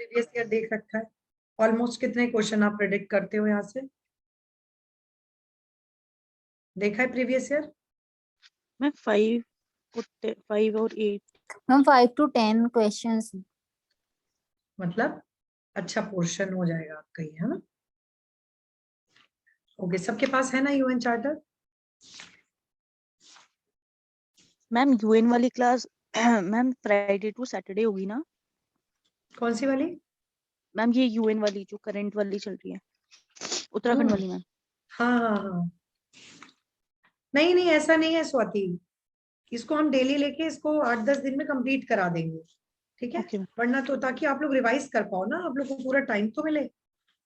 Previous year देख रखा है? ऑलमोस्ट कितने क्वेश्चन आप प्रेडिक्ट करते हो यहाँ से? देखा है प्रीवियस ईयर? मैं 5 और 8 हम 5 to 10 क्वेश्चंस। मतलब अच्छा पोर्शन हो जाएगा आपका ये, है ना? ओके, सबके पास है ना यूएन चार्टर? मैम यूएन वाली class ma'am Friday to Saturday होगी ना? कौन सी वाली? मैम ये यूएन वाली जो करंट वाली चल रही है, उत्तराखंड वाली मैम। हाँ हाँ हाँ, नहीं नहीं ऐसा नहीं है स्वाति, इसको हम डेली लेके इसको 8-10 दिन में कंप्लीट करा देंगे, ठीक है? Okay ma'am. वरना तो ताकि आप लोग रिवाइज कर पाओ ना, आप लोग को पूरा टाइम तो मिले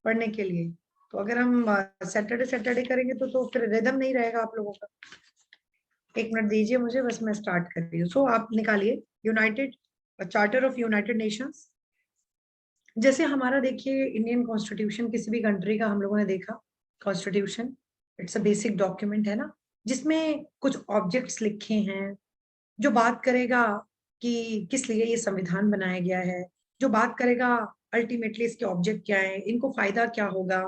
पढ़ने के लिए। तो अगर हम सैटरडे सैटरडे करेंगे तो फिर रिदम नहीं रहेगा आप लोगों का। एक मिनट दीजिए मुझे, बस मैं स्टार्ट कर रही हूँ। सो आप निकालिए United charter of United Nations. जैसे हमारा देखिए इंडियन कॉन्स्टिट्यूशन, किसी भी कंट्री का हम लोगों ने देखा constitution, it's a basic document, है ना? जिसमें कुछ ऑब्जेक्ट्स लिखे हैं, जो बात करेगा कि किस लिए ये संविधान बनाया गया है, जो बात करेगा अल्टीमेटली इसके ऑब्जेक्ट क्या है, इनको फायदा क्या होगा।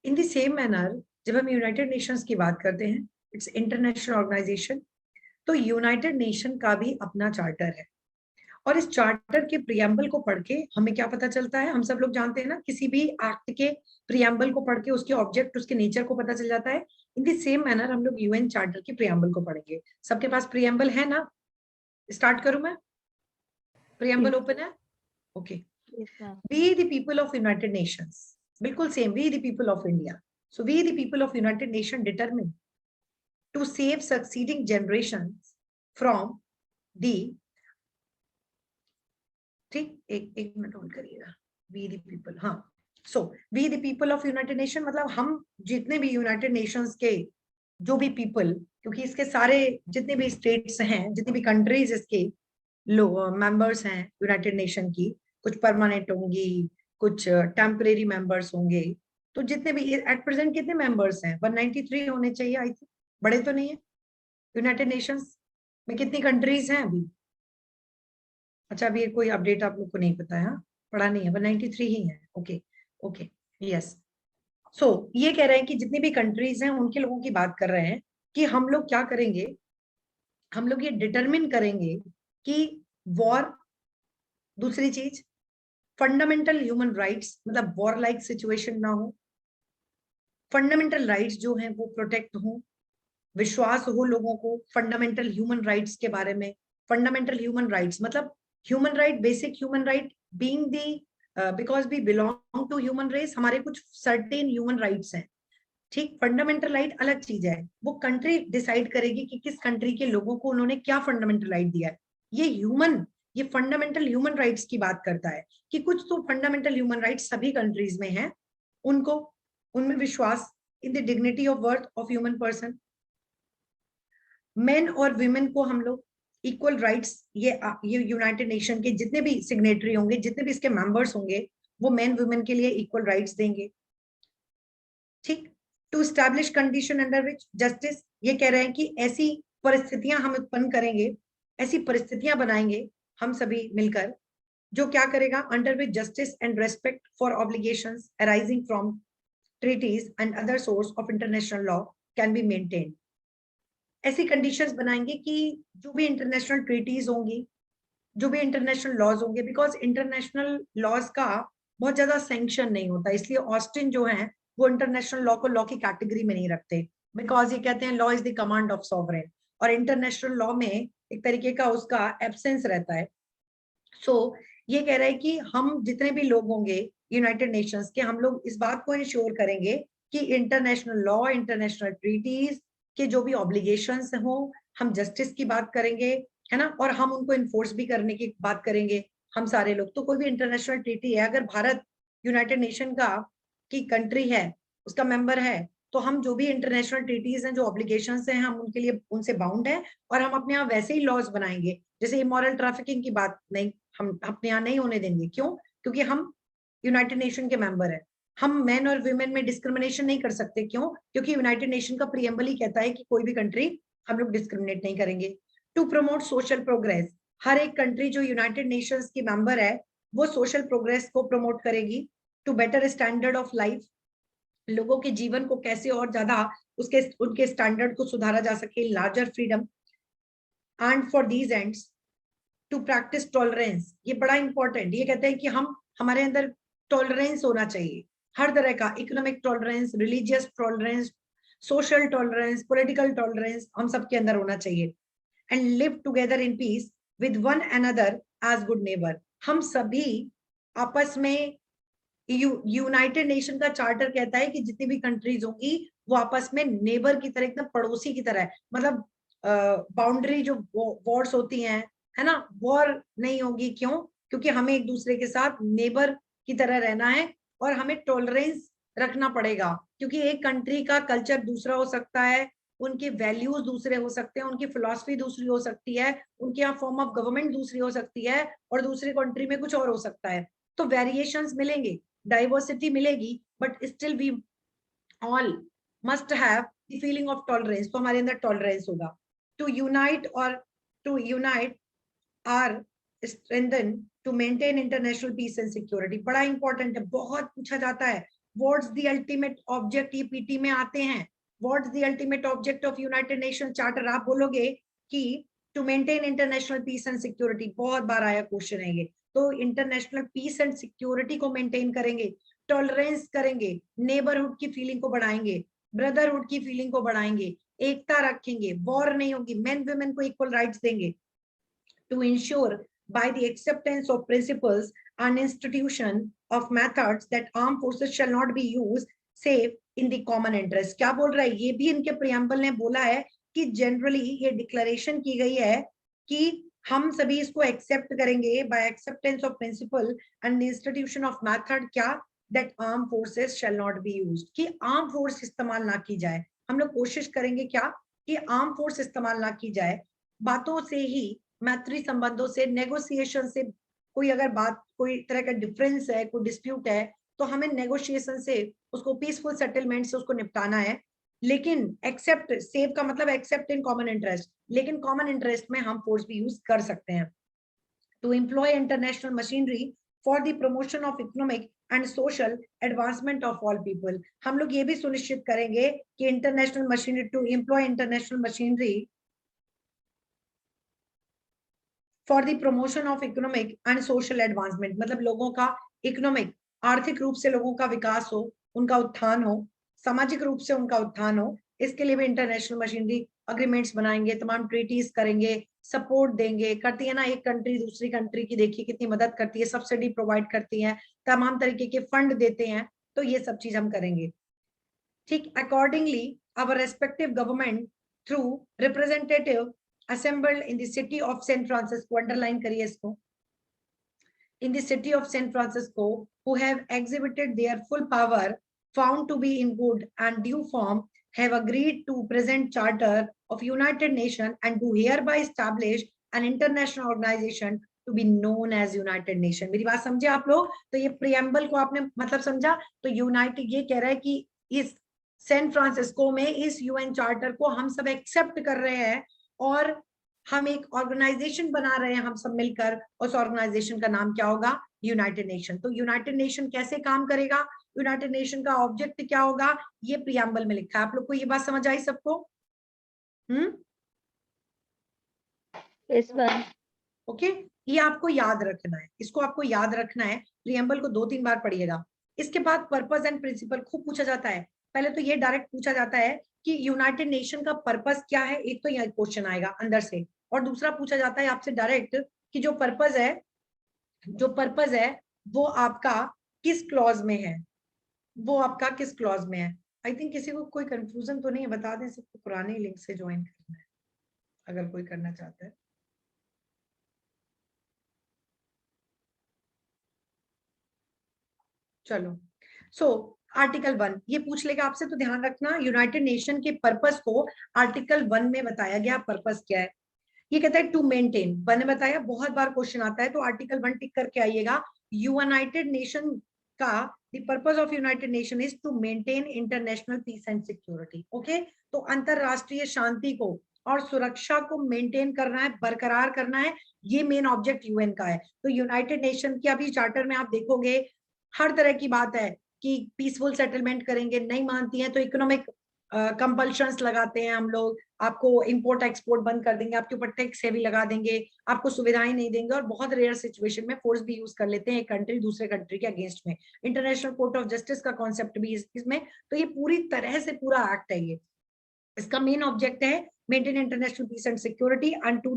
इन द सेम मैनर जब हम यूनाइटेड नेशंस की बात करते हैं, इट्स इंटरनेशनल ऑर्गेनाइजेशन, तो यूनाइटेड नेशन का भी अपना चार्टर है। और इस चार्टर के प्रियम्बल को पढ़ के हमें क्या पता चलता है? हम सब लोग जानते हैं ना, किसी भी एक्ट के प्रियम्बल को पढ़ के उसके ऑब्जेक्ट, उसके नेचर को पता चल जाता है। इन द सेम मैनर हम लोग यूएन चार्टर के प्रियम्बल को पढ़ेंगे। सबके पास प्रियम्बल है ना? स्टार्ट करूं मैं? प्रियम्बल ओपन है? Okay. We the people of United Nations, बिल्कुल same, we the people of India. So we the people of United Nation determine to save succeeding generations from the, ठीक, एक minute hold करिएगा। We the people, हाँ। So we the people of United Nation मतलब हम जितने भी United Nations के जो भी पीपल, क्योंकि इसके सारे जितने भी स्टेट्स हैं, जितनी भी कंट्रीज इसके मेंबर्स हैं यूनाइटेड नेशन की, कुछ परमानेंट होंगी, कुछ टेम्परेरी मेंबर्स होंगे, तो जितने भी एट प्रेजेंट कितने मेंबर्स हैं? 193 होने चाहिए आई थिंक, बड़े तो नहीं है? यूनाइटेड नेशंस में कितनी कंट्रीज हैं अभी? अच्छा, अभी कोई अपडेट आप लोग को नहीं पता है? हाँ, पढ़ा नहीं है, 193 ही है। Okay okay, yes. सो ये कह रहे हैं कि जितनी भी कंट्रीज हैं उनके लोगों की बात कर रहे हैं कि हम लोग क्या करेंगे, हम लोग ये डिटरमिन करेंगे कि वॉर, दूसरी चीज फंडामेंटल ह्यूमन राइट्स, मतलब वॉर लाइक सिचुएशन ना हो, फंडामेंटल राइट्स जो हैं वो प्रोटेक्ट हो, विश्वास हो लोगों को फंडामेंटल ह्यूमन राइट्स के बारे में। फंडामेंटल ह्यूमन राइट्स मतलब human right, basic human right being the, because we belong to human race, हमारे कुछ सर्टेन ह्यूमन राइट्स हैं, ठीक? फंडामेंटल राइट अलग चीज है, वो कंट्री डिसाइड करेगी कि किस कंट्री के लोगों को उन्होंने क्या फंडामेंटल राइट दिया है। ये फंडामेंटल ह्यूमन राइट्स की बात करता है कि कुछ तो फंडामेंटल ह्यूमन राइट्स सभी कंट्रीज में हैं, उनको उनमें विश्वास, in the dignity of worth of human person. Main और विमेन को हम लोग इक्वल राइट्स, ये यूनाइटेड नेशन के जितने भी सिग्नेटरी होंगे, जितने भी इसके मेंबर्स होंगे, वो मेन वुमेन के लिए इक्वल राइट्स देंगे, ठीक? To establish condition under which justice, ये कह रहे हैं कि ऐसी परिस्थितियां हम उत्पन्न करेंगे, ऐसी परिस्थितियां बनाएंगे हम सभी मिलकर, जो क्या करेगा? Under which justice and respect for obligations arising from treaties and other source of international law can be maintained. ऐसी कंडीशंस बनाएंगे कि जो भी इंटरनेशनल ट्रीटीज होंगी, जो भी इंटरनेशनल लॉज होंगे, बिकॉज इंटरनेशनल लॉज का बहुत ज्यादा सैंक्शन नहीं होता, इसलिए ऑस्टिन जो है वो इंटरनेशनल लॉ को लॉ की कैटेगरी में नहीं रखते, बिकॉज ये कहते हैं law is the command of sovereign, और इंटरनेशनल लॉ में एक तरीके का उसका एब्सेंस रहता है। सो ये कह रहे हैं कि हम जितने भी लोग होंगे यूनाइटेड नेशंस के, हम लोग इस बात को इंश्योर करेंगे कि इंटरनेशनल लॉ, इंटरनेशनल ट्रीटीज के जो भी ऑब्लिगेशंस हो, हम जस्टिस की बात करेंगे, है ना? और हम उनको इन्फोर्स भी करने की बात करेंगे, हम सारे लोग। तो कोई भी इंटरनेशनल ट्रीटी है, अगर भारत यूनाइटेड नेशन का की कंट्री है, उसका मेंबर है, तो हम जो भी इंटरनेशनल ट्रीटीज हैं, जो ऑब्लिगेशंस हैं, हम उनके लिए उनसे बाउंड है, और हम अपने यहाँ वैसे ही लॉज बनाएंगे। जैसे इमोरल ट्रैफिकिंग की बात नहीं, हम अपने यहाँ नहीं होने देंगे। क्यों? क्योंकि हम यूनाइटेड नेशन के मेंबर है। हम मेन और वुमेन में डिस्क्रिमिनेशन नहीं कर सकते। क्यों? क्योंकि यूनाइटेड नेशन का प्रीएम्बल ही कहता है कि कोई भी कंट्री हम लोग डिस्क्रिमिनेट नहीं करेंगे। टू प्रमोट सोशल प्रोग्रेस, हर एक कंट्री जो यूनाइटेड नेशंस की मेंबर है वो सोशल प्रोग्रेस को प्रमोट करेगी, to better standard of life, लोगों के जीवन को कैसे और ज्यादा उनके स्टैंडर्ड को सुधारा जा सके, larger freedom, and for these ends to practise tolerance. ये बड़ा इंपॉर्टेंट, ये कहते हैं कि हमारे अंदर टॉलरेंस होना चाहिए, हर तरह का, economic tolerance, religious tolerance, social tolerance, political tolerance, हम सबके अंदर होना चाहिए। And live together in peace with one another as good neighbour. हम सभी आपस में, यूनाइटेड नेशन का चार्टर कहता है कि जितनी भी कंट्रीज होंगी वो आपस में नेबर की तरह, एकदम पड़ोसी की तरह है, मतलब बाउंड्री जो वॉर्स होती हैं, है ना, वॉर नहीं होगी। क्यों? क्योंकि हमें एक दूसरे के साथ नेबर की तरह रहना है और हमें टॉलरेंस रखना पड़ेगा, क्योंकि एक कंट्री का कल्चर दूसरा हो सकता है, उनके वैल्यूज दूसरे हो सकते हैं, उनकी फिलॉसफी दूसरी हो सकती है, उनके यहाँ फॉर्म ऑफ गवर्नमेंट दूसरी हो सकती है, और दूसरी कंट्री में कुछ और हो सकता है। तो वेरिएशंस मिलेंगे, डाइवर्सिटी मिलेगी, but still we all must have the feeling of tolerance. तो हमारे अंदर टॉलरेंस होगा। To unite our strengthen to maintain international peace and security. बड़ा इंपॉर्टेंट है, बहुत पूछा जाता है। व्हाट्स द अल्टीमेट ऑब्जेक्ट, ये पीटी में आते हैं। What's the ultimate object of United Nation charter? आप बोलोगे कि to maintain international peace and security. बहुत बार आया क्वेश्चन है ये। तो इंटरनेशनल पीस एंड सिक्योरिटी को मेंटेन करेंगे, टॉलरेंस करेंगे, नेबरहुड की फीलिंग को बढ़ाएंगे, ब्रदरहुड की फीलिंग को बढ़ाएंगे, एकता रखेंगे, वॉर नहीं होगी, मेन वुमेन को इक्वल राइट्स देंगे। To ensure by the acceptance of principles and institution of methods that armed forces shall not be used save in the common interest। क्या बोल रहा है? ये भी इनके प्रियम्बल ने बोला है कि जनरली ये डिक्लेरेशन की गई है कि हम सभी इसको एक्सेप्ट करेंगे by acceptance of principle and the institution of method, क्या, that armed forces shall not be used, कि आर्म फोर्स इस्तेमाल ना की जाए। हम लोग कोशिश करेंगे क्या, कि आर्म फोर्स इस्तेमाल ना की जाए। बातों से ही, मैत्री संबंधों से, नेगोशिएशन से, कोई अगर बात, कोई तरह का डिफरेंस है, कोई डिस्प्यूट है, तो हमें नेगोशिएशन से उसको, पीसफुल सेटलमेंट से उसको निपटाना है। लेकिन एक्सेप्ट, सेव का मतलब एक्सेप्ट इन कॉमन इंटरेस्ट, लेकिन कॉमन इंटरेस्ट में हम फोर्स भी यूज कर सकते हैं। To employ international machinery for the promotion of economic and social advancement of all people. हम लोग ये भी सुनिश्चित करेंगे कि international machinery, to employ international machinery for the promotion of economic and social advancement, मतलब लोगों का इकोनॉमिक, आर्थिक रूप से लोगों का विकास हो, उनका उत्थान हो, सामाजिक रूप से उनका उत्थान हो, इसके लिए भी इंटरनेशनल मशीनरी अग्रीमेंट्स बनाएंगे, तमाम ट्रीटीज करेंगे, सपोर्ट देंगे। करती है ना एक कंट्री दूसरी कंट्री की, देखिए कितनी मदद करती है, सब्सिडी प्रोवाइड करती है, तमाम तरीके के फंड देते हैं, तो ये सब चीज हम करेंगे। ठीक, accordingly our respective government through representative assembled in the city of San Francisco, underline करिए इसको, in the city of San Francisco, who have exhibited their full power, found to be in good and due form, have agreed to present charter of United Nations and to hereby establish an international organization to be known as United Nation। मेरी बात समझे आप लोग? तो ये preamble को आपने मतलब समझा? तो यूनाइटेड ये कह रहा है कि इस सैन फ्रांसिस्को में इस यूएन चार्टर को हम सब एक्सेप्ट कर रहे हैं और हम एक ऑर्गेनाइजेशन बना रहे हैं, हम सब मिलकर। उस ऑर्गेनाइजेशन का नाम क्या होगा? United nation. तो यूनाइटेड नेशन कैसे काम करेगा, यूनाइटेड नेशन का ऑब्जेक्ट क्या होगा, ये प्रियम्बल में लिखा है। आप लोग को ये बात समझ आई सबको? इस बार ओके, ये आपको याद रखना है, इसको आपको याद रखना है। प्रियम्बल को 2-3 बार पढ़िएगा। इसके बाद पर्पस एंड प्रिंसिपल खूब पूछा जाता है। पहले तो ये डायरेक्ट पूछा जाता है कि यूनाइटेड नेशन का पर्पस क्या है, एक तो यह क्वेश्चन आएगा अंदर से, और दूसरा पूछा जाता है आपसे डायरेक्ट कि जो पर्पस है वो आपका किस क्लॉज में है, वो आपका किस क्लॉज में है। आई थिंक किसी को कोई कंफ्यूजन तो नहीं है? बता दें सबको पुराने लिंक से ज्वाइन करना है अगर कोई करना चाहता है। चलो, सो आर्टिकल 1 ये पूछ लेगा आपसे, तो ध्यान रखना यूनाइटेड नेशन के पर्पस को आर्टिकल 1 में बताया गया पर्पस क्या है। ये कहता है टू मेंटेन, मैंने बताया बहुत बार क्वेश्चन आता है, तो आर्टिकल 1 टिक करके आइएगा। यूनाइटेड नेशन का the purpose of United Nation is to maintain international peace and security. Okay, तो अंतरराष्ट्रीय शांति को और सुरक्षा को मेंटेन करना है, बरकरार करना है, ये मेन ऑब्जेक्ट यूएन का है। तो यूनाइटेड नेशन के अभी चार्टर में आप देखोगे हर तरह की बात है कि पीसफुल सेटलमेंट करेंगे, नहीं मानती है तो इकोनॉमिक कंपल्शंस लगाते हैं हम लोग, आपको इंपोर्ट एक्सपोर्ट बंद कर देंगे, आपके ऊपर टैक्स हेवी लगा देंगे, आपको सुविधाएं नहीं देंगे, और बहुत रेयर सिचुएशन में फोर्स भी यूज कर लेते हैं एक कंट्री दूसरे कंट्री के अगेंस्ट में। इंटरनेशनल कोर्ट ऑफ जस्टिस का कॉन्सेप्ट भी इसमें, तो ये पूरी तरह से पूरा एक्ट है ये। इसका मेन ऑब्जेक्ट है maintain international peace and security and to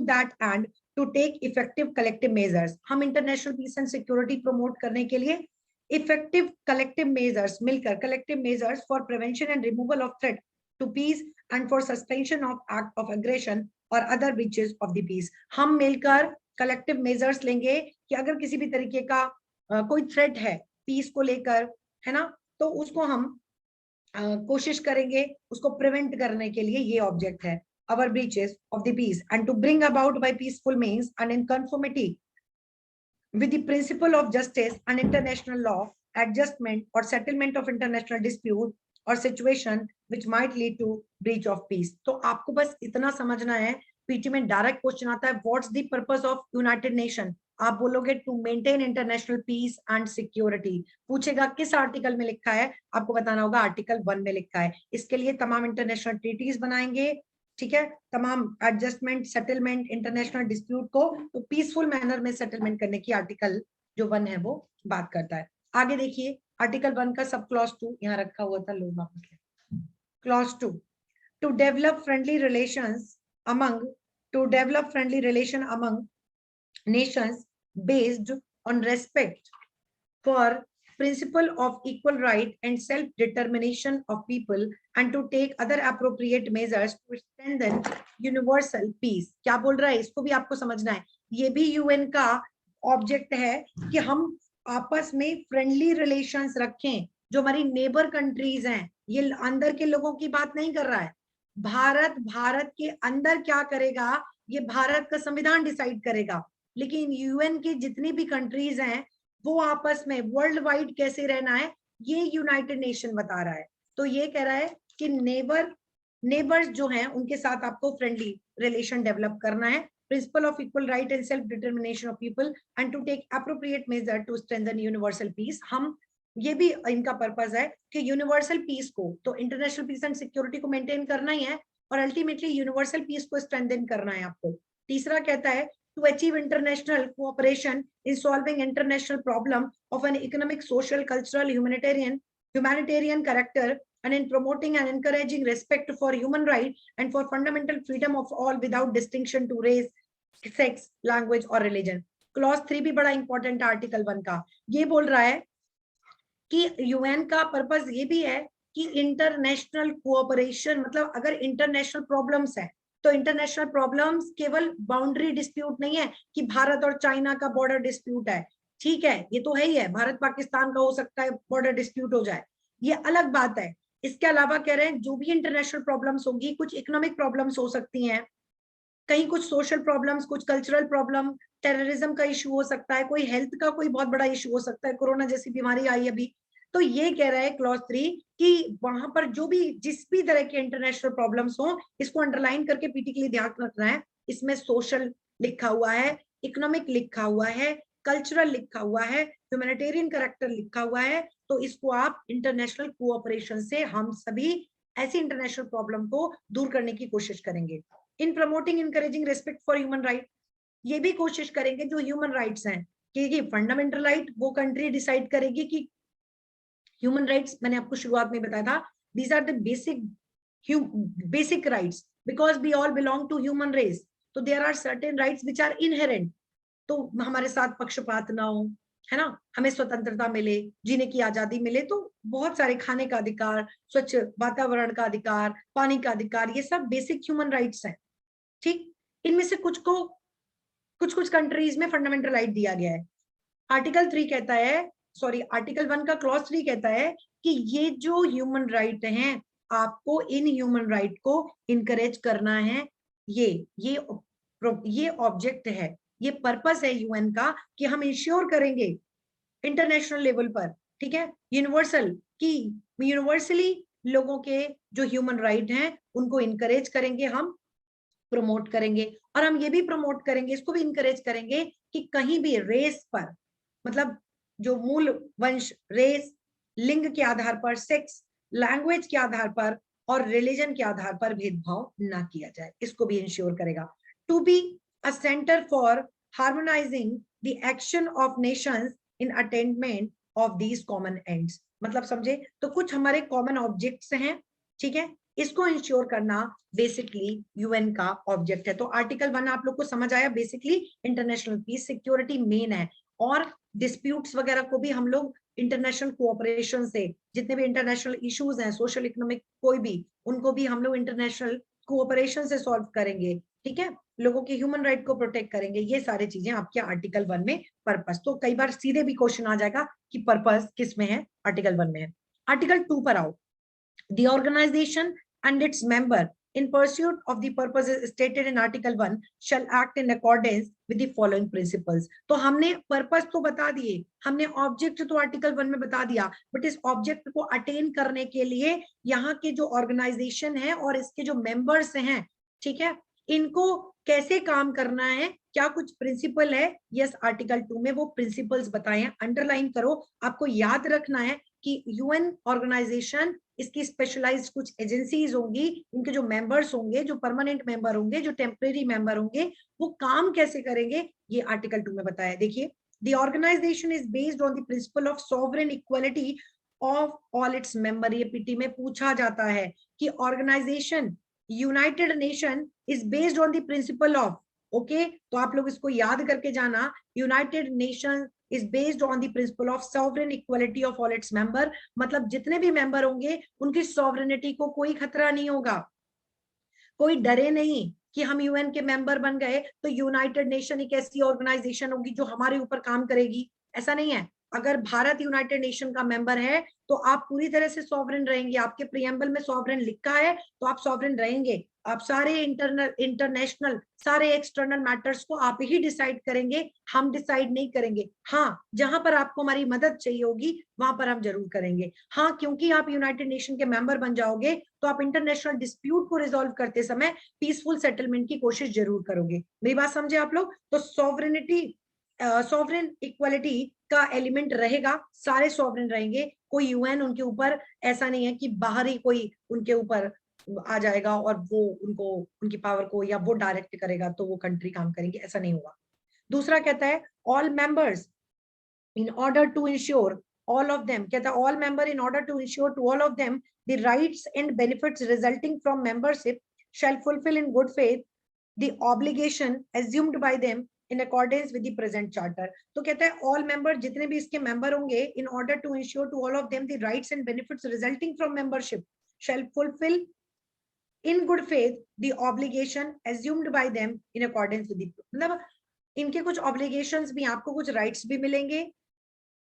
that end to take effective collective measures. हम international peace and security promote करने के लिए इफेक्टिव कलेक्टिव मेजर्स मिलकर collective measures for prevention and removal of threat to peace and for suspension of act of aggression और other breaches of the peace. हम मिलकर collective measures लेंगे कि अगर किसी भी तरीके का कोई थ्रेट है पीस को लेकर, है ना, तो उसको हम कोशिश करेंगे उसको प्रिवेंट करने के लिए। ये ऑब्जेक्ट है our breaches of the peace and to bring about by peaceful means and in conformity with the principle of justice and international law adjustment or settlement of international dispute or situation which might lead to breach of peace। तो आपको बस इतना समझना है, PT में direct question आता है what's the purpose of United Nation, आप बोलोगे to maintain international peace and security. पूछेगा किस आर्टिकल में लिखा है, आपको बताना होगा आर्टिकल 1 में लिखा है। इसके लिए तमाम इंटरनेशनल ट्रीटीज बनाएंगे, ठीक है, तमाम एडजस्टमेंट सेटलमेंट इंटरनेशनल डिस्प्यूट को तो पीसफुल मैनर में सेटलमेंट करने की आर्टिकल जो 1 है वो बात करता है। आगे देखिए आर्टिकल 1 का सब क्लॉज 2 यहाँ रखा हुआ था, लो वापस। Clause 2 to develop friendly relation among nations based on respect for principle of equal right and self determination of people and to take other appropriate measures to strengthen universal peace। क्या बोल रहा है, इसको भी आपको समझना है। ये भी यूएन का ऑब्जेक्ट है कि हम आपस में फ्रेंडली रिलेशंस रखें। जो हमारी नेबर कंट्रीज हैं, ये अंदर के लोगों की बात नहीं कर रहा है। भारत के अंदर क्या करेगा ये भारत का संविधान डिसाइड करेगा, लेकिन यूएन की जितनी भी कंट्रीज हैं वो आपस में वर्ल्ड वाइड कैसे रहना है ये यूनाइटेड नेशन बता रहा है। तो ये कह रहा है कि नेबर्स जो हैं उनके साथ आपको फ्रेंडली रिलेशन डेवलप करना है, principle of equal right and self determination of people and to take appropriate measure to strengthen universal peace. हम ये भी इनका पर्पस है कि यूनिवर्सल पीस को, तो इंटरनेशनल पीस एंड सिक्योरिटी को मेंटेन करना ही है और अल्टीमेटली यूनिवर्सल पीस को स्ट्रेंथन करना है आपको। तीसरा कहता है to achieve international cooperation in solving international problem of an economic, social, cultural, humanitarian character and in promoting and encouraging respect for human rights and for fundamental freedom of all without distinction to race, sex, language or religion। Clause 3 भी बड़ा important article 1 का, ये बोल रहा है कि UN का purpose ये भी है कि इंटरनेशनल कोऑपरेशन, मतलब अगर इंटरनेशनल प्रॉब्लम्स है तो इंटरनेशनल प्रॉब्लम्स केवल बाउंड्री डिस्प्यूट नहीं है कि भारत और चाइना का बॉर्डर डिस्प्यूट है, ठीक है, ये तो है ही है, भारत पाकिस्तान का हो सकता है बॉर्डर डिस्प्यूट हो जाए, ये अलग बात है। इसके अलावा कह रहे हैं जो भी इंटरनेशनल प्रॉब्लम्स होगी, कुछ इकोनॉमिक प्रॉब्लम्स हो सकती हैं, कहीं कुछ सोशल प्रॉब्लम्स, कुछ कल्चरल प्रॉब्लम, टेररिज्म का इशू हो सकता है, कोई हेल्थ का कोई बहुत बड़ा इशू हो सकता है, कोरोना जैसी बीमारी आई अभी। तो ये कह रहा है क्लॉज 3 कि वहां पर जो भी जिस भी तरह के इंटरनेशनल प्रॉब्लम्स हो, इसको अंडरलाइन करके पीटी के लिए ध्यान रखना है। इसमें सोशल लिखा हुआ है, इकोनॉमिक लिखा हुआ है, कल्चरल लिखा हुआ है, ह्यूमैनिटेरियन कैरेक्टर लिखा हुआ है। तो इसको आप इंटरनेशनल कोऑपरेशन से हम सभी ऐसी इंटरनेशनल प्रॉब्लम को दूर करने की कोशिश करेंगे। इन promoting encouraging respect for human right, ये भी कोशिश करेंगे जो ह्यूमन राइट्स हैं कि फंडामेंटल राइट वो कंट्री डिसाइड करेगी कि ह्यूमन राइट्स, मैंने आपको शुरुआत में बताया था, these are the basic rights because we all belong to human race, तो there are certain rights which are inherent. तो हमारे साथ पक्षपात ना हो, है ना, हमें स्वतंत्रता मिले, जीने की आजादी मिले, तो बहुत सारे, खाने का अधिकार, स्वच्छ वातावरण का अधिकार, पानी का अधिकार, ये सब बेसिक ह्यूमन राइट्स हैं, ठीक। इनमें से कुछ कंट्रीज में फंडामेंटल राइट दिया गया है। आर्टिकल 3 कहता है, सॉरी आर्टिकल 1 का क्लॉज 3 कहता है कि ये जो ह्यूमन राइट हैं आपको इन ह्यूमन राइट को इनकरेज करना है। ये ऑब्जेक्ट है, ये पर्पस है यूएन का कि हम इंश्योर करेंगे इंटरनेशनल लेवल पर, ठीक है, यूनिवर्सली लोगों के जो ह्यूमन राइट हैं उनको इनकरेज करेंगे हम प्रमोट करेंगे। और हम ये भी प्रमोट करेंगे, इसको भी इंकरेज करेंगे कि कहीं भी रेस पर, मतलब जो मूल वंश, रेस, लिंग के आधार पर, सेक्स, लैंग्वेज के आधार पर और रिलीजन के आधार पर भेदभाव ना किया जाए, इसको भी इंश्योर करेगा। To be a centre for harmonising the action of nations in attainment of these common ends, मतलब समझे, तो कुछ हमारे कॉमन ऑब्जेक्ट्स हैं, ठीक है, इसको इंश्योर करना बेसिकली यूएन का ऑब्जेक्ट है। तो आर्टिकल 1 आप लोग को समझ आया, basically international piece security main है, और डिस्प्यूट्स वगैरह को भी हम लोग इंटरनेशनल कोऑपरेशन से, जितने भी इंटरनेशनल इश्यूज हैं, सोशल इकोनॉमिक कोई भी, उनको भी हम लोग इंटरनेशनल कोऑपरेशन से सॉल्व करेंगे, ठीक है, लोगों के ह्यूमन राइट को प्रोटेक्ट करेंगे, ये सारी चीजें आपके आर्टिकल 1 में पर्पस। तो कई बार सीधे भी क्वेश्चन आ जाएगा कि पर्पस किस में है, आर्टिकल 1 में है। आर्टिकल 2 पर आओ। The organization and its member in pursuit of the purposes stated in article 1 shall act in accordance with the following principles। तो हमने पर्पस तो बता दिए, हमने ऑब्जेक्ट तो आर्टिकल 1 में बता दिया, बट इस ऑब्जेक्ट को अटेन करने के लिए यहाँ के जो ऑर्गेनाइजेशन है और इसके जो मेंबर्स हैं, ठीक है, इनको कैसे काम करना है, क्या कुछ प्रिंसिपल है, यस आर्टिकल 2 में वो प्रिंसिपल्स बताए हैं, अंडरलाइन करो। आपको याद रखना है कि यूएन ऑर्गेनाइजेशन, इसकी स्पेशलाइज्ड कुछ एजेंसीज होंगी, इनके जो मेंबर्स होंगे, जो परमानेंट मेंबर होंगे, जो टेम्परेरी मेंबर होंगे, वो काम कैसे करेंगे, ये आर्टिकल 2 में बताया। देखिए, the organisation is based on the principle of sovereign equality of all its member. ये पीटी में पूछा जाता है कि organisation United Nation is based on the principle of, okay, तो आप लोग इसको याद करके जाना, United Nation is based on the principle of sovereign equality of all its member, मतलब जितने भी मेंबर होंगे उनकी सॉवरेनिटी को कोई खतरा नहीं होगा, कोई डरे नहीं कि हम यूएन के मेंबर बन गए तो यूनाइटेड नेशन एक ऐसी ऑर्गेनाइजेशन होगी जो हमारे ऊपर काम करेगी, ऐसा नहीं है। अगर भारत यूनाइटेड नेशन का मेंबर है तो आप पूरी तरह से सॉवरेन रहेंगे, आपके प्रियम्बल में सॉवरेन लिखा है तो आप सॉवरेन रहेंगे, आप सारे इंटरनेशनल सारे एक्सटर्नल मैटर्स को आप ही डिसाइड करेंगे, हम डिसाइड नहीं करेंगे। हाँ, जहां पर आपको हमारी मदद चाहिए होगी वहां पर हम जरूर करेंगे। हाँ, क्योंकि आप यूनाइटेड नेशन के मेंबर बन जाओगे तो आप इंटरनेशनल डिस्प्यूट को रिजॉल्व करते समय पीसफुल सेटलमेंट की कोशिश जरूर करोगे। मेरी बात समझे आप लोग? तो सॉवरेनिटी, सॉवरेन इक्वालिटी का एलिमेंट रहेगा, सारे सॉवरेन रहेंगे, कोई यूएन उनके ऊपर ऐसा नहीं है कि बाहर ही कोई उनके ऊपर आ जाएगा और वो उनको, उनकी पावर को या वो डायरेक्ट करेगा तो वो कंट्री काम करेंगे, ऐसा नहीं होगा। दूसरा कहता है all members in order to ensure all of them, कहता है all member in order to ensure to all of them the rights and benefits resulting from membership shall fulfill in good faith the obligation assumed by them in accordance with the present charter। तो कहता है all member, जितने भी इसके member होंगे, in order to ensure to all of them the rights and benefits resulting from membership shall fulfill in good faith the obligation assumed by them in accordance with the, मतलब इनके कुछ obligations भी, आपको कुछ rights भी मिलेंगे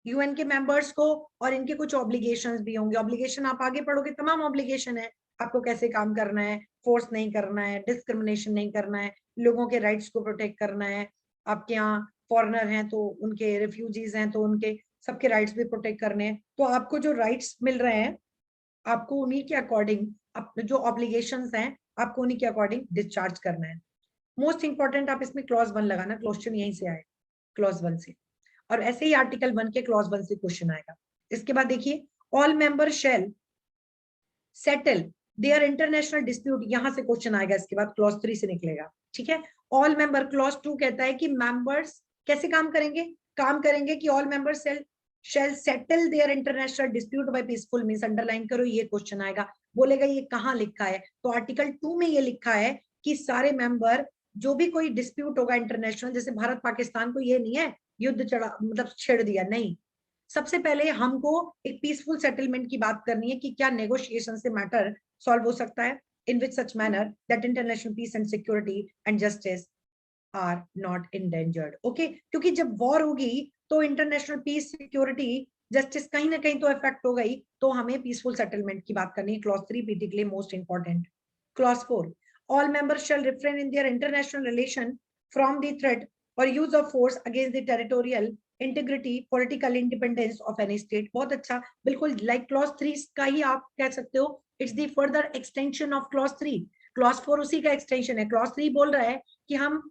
UN के members को, और इनके कुछ ऑब्लिगेशंस भी होंगे। ऑब्लिगेशन आप आगे पढ़ोगे, तमाम ऑब्लिगेशन है, आपको कैसे काम करना है, फोर्स नहीं करना है, डिस्क्रिमिनेशन नहीं करना है, लोगों के राइट्स को प्रोटेक्ट करना है, आपके यहाँ फॉरेनर हैं तो उनके, रिफ्यूजीज हैं तो उनके सबके राइट्स भी प्रोटेक्ट करने हैं। तो आपको जो राइट्स मिल रहे हैं आपको उन्हीं के अकॉर्डिंग, जो ऑब्लिगेशंस हैं आपको उन्हीं के अकॉर्डिंग डिस्चार्ज करना है। मोस्ट इंपॉर्टेंट आप इसमें क्लॉज 1 लगाना, क्वेश्चन यहीं से आए क्लॉज 1 से, और ऐसे ही आर्टिकल 1 के क्लॉज 1 से क्वेश्चन आएगा। इसके बाद देखिए, all member shall settle their international dispute, यहां से क्वेश्चन आएगा, इसके बाद क्लॉज 3 से निकलेगा, ठीक है। ऑल मेंबर, क्लॉज 2 कहता है कि मेंबर्स कैसे काम करेंगे, काम करेंगे कि all member shall settle their international dispute by peaceful means, underline करो, ये क्वेश्चन आएगा। बोलेगा ये कहाँ लिखा है, तो आर्टिकल 2 में ये लिखा है कि सारे मेंबर, जो भी कोई डिस्प्यूट होगा इंटरनेशनल, जैसे भारत पाकिस्तान को ये नहीं है युद्ध चढ़ा, मतलब छेड़ दिया, नहीं, सबसे पहले हमको एक पीसफुल सेटलमेंट की बात करनी है कि क्या नेगोशिएशन से मैटर सॉल्व हो सकता है, in which such manner that international peace and security and justice are not endangered, okay. क्योंकि जब वॉर होगी तो इंटरनेशनल पीस, सिक्योरिटी, जस्टिस कहीं ना कहीं तो इफेक्ट हो गई, तो हमें पीसफुल सेटलमेंट की बात करनी है। क्लॉज 3 पीटी के लिए most important. Clause 4, all members shall refrain in their international relation from the threat or use of force against the territorial integrity, political independence of any state। बहुत अच्छा, बिल्कुल like clause 3 का ही आप कह सकते हो, it's the further extension of clause 3। Clause 4 उसी का एक्सटेंशन है। क्लॉज 3 बोल रहा है कि हम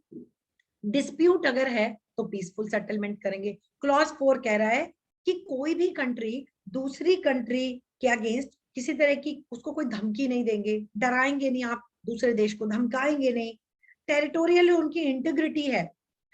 डिस्प्यूट अगर है तो पीसफुल सेटलमेंट करेंगे। क्लॉज 4 कह रहा है कि कोई भी कंट्री दूसरी कंट्री के अगेंस्ट किसी तरह की उसको कोई धमकी नहीं देंगे, डराएंगे नहीं, आप दूसरे देश को धमकाएंगे नहीं। टेरिटोरियल उनकी इंटीग्रिटी है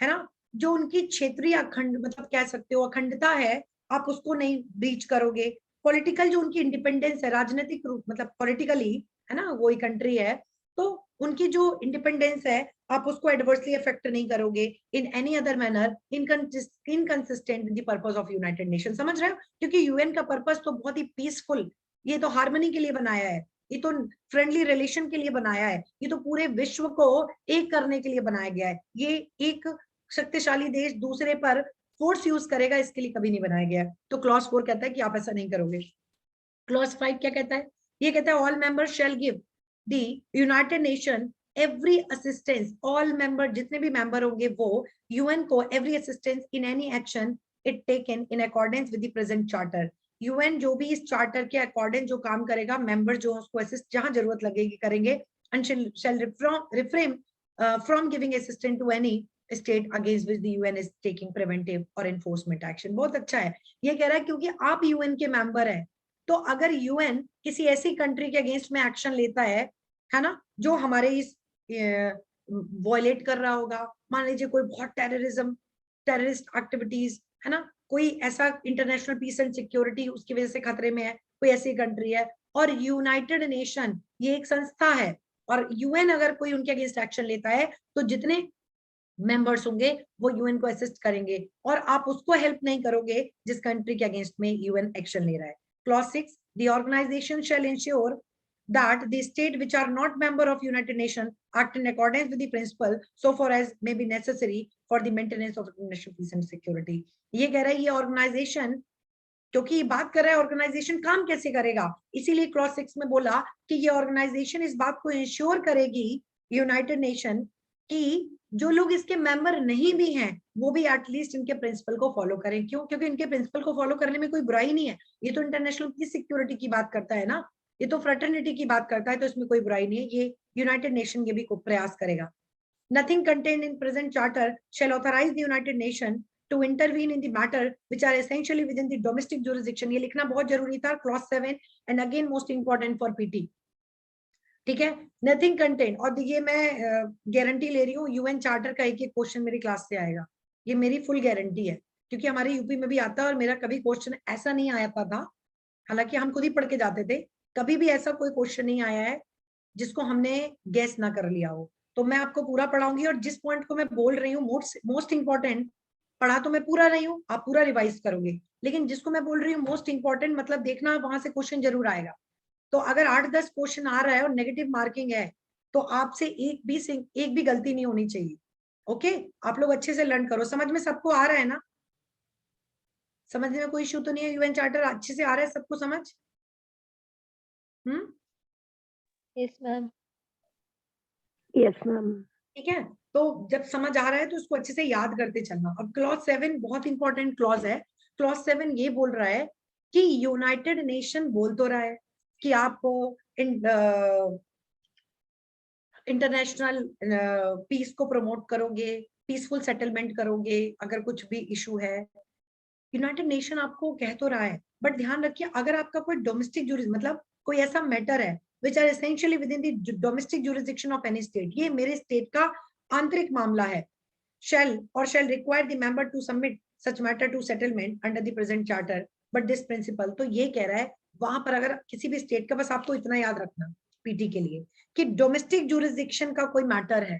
ना, जो उनकी क्षेत्रीय अखंड मतलब कह सकते हो अखंडता है, आप उसको नहीं ब्रीच करोगे। पॉलिटिकल जो उनकी इंडिपेंडेंस है, राजनीतिक रूप मतलब पॉलिटिकली है ना, वो एक कंट्री है, तो उनकी जो इंडिपेंडेंस है आप उसको एडवर्सली अफेक्ट नहीं करोगे in any other manner inconsistent with the purpose of United nation. समझ रहे हो? क्योंकि यूएन का पर्पस तो बहुत ही पीसफुल, ये तो हार्मनी के लिए बनाया है, ये तो फ्रेंडली रिलेशन के लिए बनाया है, ये तो पूरे विश्व को एक करने के लिए बनाया गया है। ये एक शक्तिशाली देश दूसरे पर फोर्स यूज करेगा इसके लिए कभी नहीं बनाया गया। तो क्लॉज 4 कहता है कि आप ऐसा नहीं करोगे। क्लॉज 5 क्या कहता है? ये कहता है all members shell give the United nation every assistance. All member जितने भी मेंबर होंगे वो यूएन को every assistance in any action it taken in accordance with the present charter. UN जो भी इस चार्टर के अकॉर्डिंग जो काम करेगा, मेंबर जो उसको असिस्ट जहां जरूरत लगेगी करेंगे, and shall refrain from giving assistance to any state against which the UN is taking preventive और एनफोर्समेंट एक्शन। बहुत अच्छा है। ये कह रहा है क्योंकि आप यूएन के मेंबर है, तो अगर यूएन किसी ऐसी कंट्री के अगेंस्ट में एक्शन लेता है ना, जो हमारे इस वॉयलेट कर रहा होगा, मान लीजिए कोई बहुत टेररिस्ट एक्टिविटीज है ना, कोई ऐसा इंटरनेशनल पीस एंड सिक्योरिटी उसकी वजह से खतरे में है, कोई ऐसी कंट्री है, और यूनाइटेड नेशन ये एक संस्था है, और यूएन अगर कोई उनके अगेंस्ट एक्शन लेता है तो जितने मेंबर्स होंगे वो यूएन को असिस्ट करेंगे, और आप उसको हेल्प नहीं करोगे जिस कंट्री के अगेंस्ट में यूएन एक्शन ले रहा है। Clause 6, the organization shall ensure that the state which are not member of United Nations act in accordance with the principle so far as may be necessary for the maintenance of international peace and security। ये कह रहा है ये organisation, क्योंकि ये बात कर रहा है ऑर्गेनाइजेशन काम कैसे करेगा, इसीलिए क्लॉज 6 में बोला कि ये ऑर्गेनाइजेशन इस बात को इंश्योर करेगी यूनाइटेड नेशन कि जो लोग इसके मेंबर नहीं भी हैं वो भी एटलीस्ट इनके प्रिंसिपल को फॉलो करें। क्यों? क्योंकि इनके प्रिंसिपल को फॉलो करने में कोई बुराई नहीं है, ये तो इंटरनेशनल पीस सिक्योरिटी की बात करता है ना, ये तो फ्रेटर्निटी की बात करता है, तो इसमें कोई बुराई नहीं है, ये यूनाइटेड नेशन के भी प्रयास करेगा। Nothing contained in present charter shall authorize the United Nations to intervene in the matter which are essentially within the domestic jurisdiction। ये लिखना बहुत जरूरी था, clause 7 and again most important for PT. ठीक है, नथिंग कंटेंट, और ये मैं गारंटी ले रही हूँ यूएन चार्टर का एक एक क्वेश्चन मेरी क्लास से आएगा, ये मेरी फुल गारंटी है, क्योंकि हमारे यूपी में भी आता है और मेरा कभी क्वेश्चन ऐसा नहीं आया था, हालांकि हम खुद ही पढ़ के जाते थे, कभी भी ऐसा कोई क्वेश्चन नहीं आया है जिसको हमने गैस ना कर लिया हो। तो मैं आपको पूरा पढ़ाऊंगी, और जिस पॉइंट को मैं बोल रही हूँ मोस्ट इंपॉर्टेंट, पढ़ा तो मैं पूरा रही हूँ, आप पूरा रिवाइज करोगे, लेकिन जिसको मैं बोल रही हूँ मोस्ट इंपॉर्टेंट मतलब देखना वहां से क्वेश्चन जरूर आएगा। तो अगर 8-10 क्वेश्चन आ रहा है और नेगेटिव मार्किंग है तो आपसे एक भी गलती नहीं होनी चाहिए। ओके, आप लोग अच्छे से लर्न करो। समझ में सबको आ रहा है ना? समझने में कोई इश्यू तो नहीं है? यूएन चार्टर अच्छे से आ रहा है सबको समझ? Yes ma'am. Yes ma'am. ठीक है, तो जब समझ आ रहा है तो उसको अच्छे से याद करते चलना। अब क्लॉज 7 बहुत इंपॉर्टेंट क्लॉज है। क्लॉज 7 ये बोल रहा है कि यूनाइटेड नेशन बोल तो रहा है कि आप इंटरनेशनल पीस को प्रमोट करोगे, पीसफुल सेटलमेंट करोगे अगर कुछ भी इशू है, यूनाइटेड नेशन आपको कह तो रहा है, बट ध्यान रखिए अगर आपका कोई डोमेस्टिक मतलब कोई ऐसा मैटर है which are essentially within the domestic jurisdiction of any state, ये मेरे स्टेट का आंतरिक मामला है, shall require the member to submit such matter to settlement under the present charter but this principle। तो ये कह रहा है वहां पर अगर किसी भी स्टेट का, बस आपको इतना याद रखना पीटी के लिए कि डोमेस्टिक जुरिस्डिक्शन का कोई मैटर है,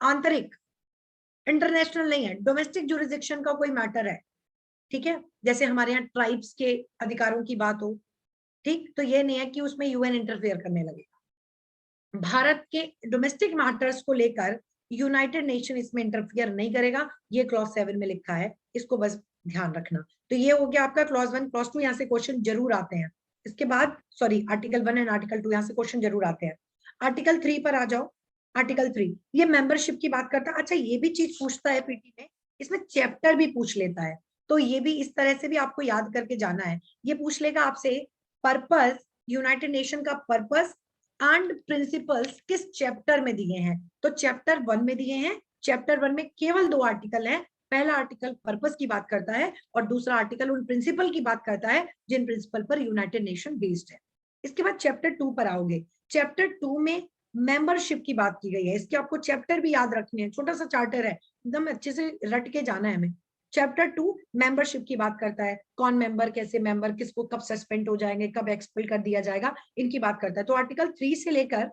आंतरिक इंटरनेशनल नहीं है, डोमेस्टिक जुरिस्डिक्शन का कोई मैटर है, ठीक है, जैसे हमारे यहाँ ट्राइब्स के अधिकारों की बात हो, ठीक, तो ये नहीं है कि उसमें यूएन इंटरफेयर करने लगेगा। भारत के डोमेस्टिक मैटर्स को लेकर यूनाइटेड नेशन इसमें इंटरफेयर नहीं करेगा, ये क्लॉज 7 में लिखा है, इसको बस ध्यान रखना। तो ये हो गया आपका क्लॉज 1। क्लॉज 2 यहाँ से क्वेश्चन जरूर आते हैं, इसके बाद सॉरी आर्टिकल 1 एंड आर्टिकल 2 यहाँ से क्वेश्चन जरूर आते हैं। आर्टिकल 3 पर आ जाओ। आर्टिकल 3 ये मेंबरशिप की बात करता है। अच्छा, ये भी चीज पूछता है पीटी में, इसमें चैप्टर भी पूछ लेता है, तो ये भी इस तरह से भी आपको याद करके जाना है। ये पूछ लेगा आपसे पर्पस, यूनाइटेड नेशन का पर्पस एंड प्रिंसिपल्स किस चैप्टर में दिए हैं? तो चैप्टर 1 में दिए हैं। चैप्टर 1 में केवल 2 आर्टिकल है। पहला आर्टिकल पर्पस की बात करता है और दूसरा आर्टिकल उन प्रिंसिपल की बात करता है जिन प्रिंसिपल पर यूनाइटेड नेशन बेस्ड है। इसके बाद चैप्टर 2 पर आओगे। चैप्टर 2 में मेंबरशिप की बात की गई है। इसके आपको चैप्टर भी याद रखने हैं, छोटा सा चार्टर है, एकदम अच्छे से रट के जाना है हमें। चैप्टर 2 मेंबरशिप की बात करता है, कौन मेंबर, कैसे मेंबर, किसको कब सस्पेंड हो जाएंगे, कब एक्सपेल कर दिया जाएगा, इनकी बात करता है। तो आर्टिकल 3 से लेकर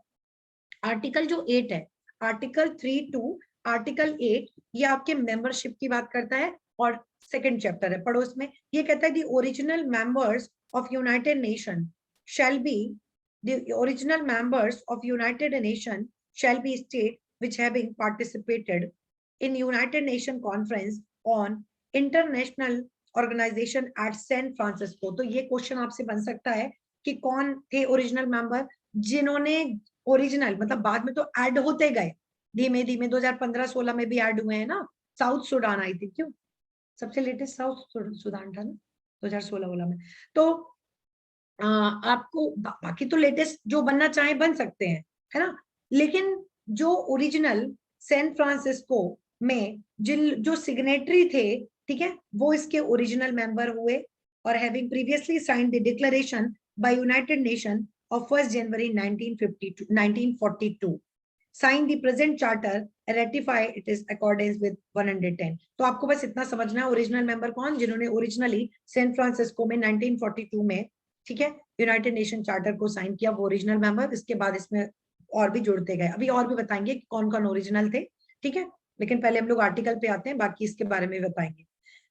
आर्टिकल जो 8 है, आर्टिकल 3 टू आर्टिकल 8, ये आपके मेंबरशिप की बात करता है। और सेकंड चैप्टर है, पढ़ो इसमें। ये कहता है the original members of United nation shall be the original members of United Nations shall be state which having participated in United Nation Conference on International Organization at San Francisco। तो ये question आपसे बन सकता है कि कौन थे original member जिन्होंने ओरिजिनल मतलब बाद में तो ऐड होते गए धीमे धीमे, 2015-16 में भी ऐड हुए हैं ना। साउथ सुडान आई थी, क्यों सबसे लेटेस्ट साउथ सुडान था ना 2016 में। तो आपको बाकी तो लेटेस्ट जो बनना चाहे बन सकते हैं, है ना। लेकिन जो ओरिजिनल सैन फ्रांसिस्को में जो सिग्नेटरी थे, ठीक है, वो इसके ओरिजिनल मेंबर हुए और having previously signed the declaration by United Nation of 1 January 1942 sign the present charter, ratify it is accordance with 110। तो आपको बस इतना समझना है, ओरिजिनल मेंबर कौन, जिन्होंने ओरिजिनली सैन फ्रांसिस्को में 1942 में, ठीक है, यूनाइटेड नेशन चार्टर को साइन किया, वो ओरिजिनल मेंबर। इसके बाद इसमें और भी जुड़ते गए, अभी और भी बताएंगे कौन कौन ओरिजिनल थे, ठीक है। लेकिन पहले हम लोग आर्टिकल पे आते हैं, बाकी इसके बारे में बताएंगे।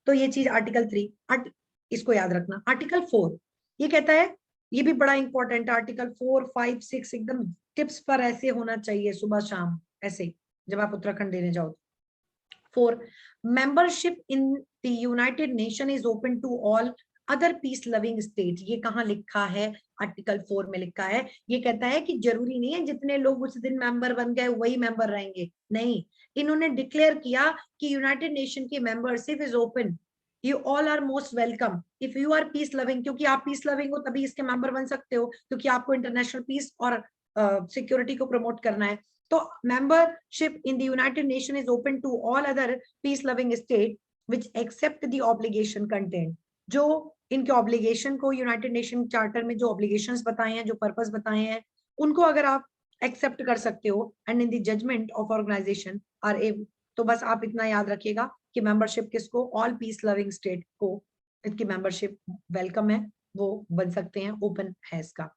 तो ये चीज आर्टिकल 3, इसको याद रखना। आर्टिकल 4 ये कहता है, ये भी बड़ा इंपॉर्टेंट, आर्टिकल 4, 5, 6 एकदम टिप्स पर ऐसे होना चाहिए सुबह शाम, ऐसे जब आप उत्तराखंड देने जाओ। 4, membership in the United Nation is open to all other peace loving state. ये कहाँ लिखा है? आर्टिकल 4 में लिखा है। ये कहता है कि जरूरी नहीं है जितने लोग उस दिन मेंबर बन गए वही मेंबर रहेंगे, नहीं। इन्होंने डिक्लेयर किया कि यूनाइटेड नेशन की membership is open, you all are most welcome if you are peace loving. क्योंकि आप पीस लविंग हो तभी इसके मेंबर बन सकते हो, क्योंकि आपको इंटरनेशनल पीस और सिक्योरिटी को प्रमोट करना है। तो membership in the United Nation is open to all other peace loving state which accept the obligation content. जो इनके ऑब्लिगेशन को यूनाइटेड नेशन चार्टर में जो ऑब्लिगेशंस बताए हैं, जो पर्पस बताए हैं, उनको अगर आप एक्सेप्ट कर सकते हो and in the judgement of organisation are able. तो बस आप इतना याद रखिएगा कि मेंबरशिप किसको, ऑल पीस लविंग स्टेट को इसकी मेंबरशिप वेलकम है, वो बन सकते हैं, ओपन है इसका।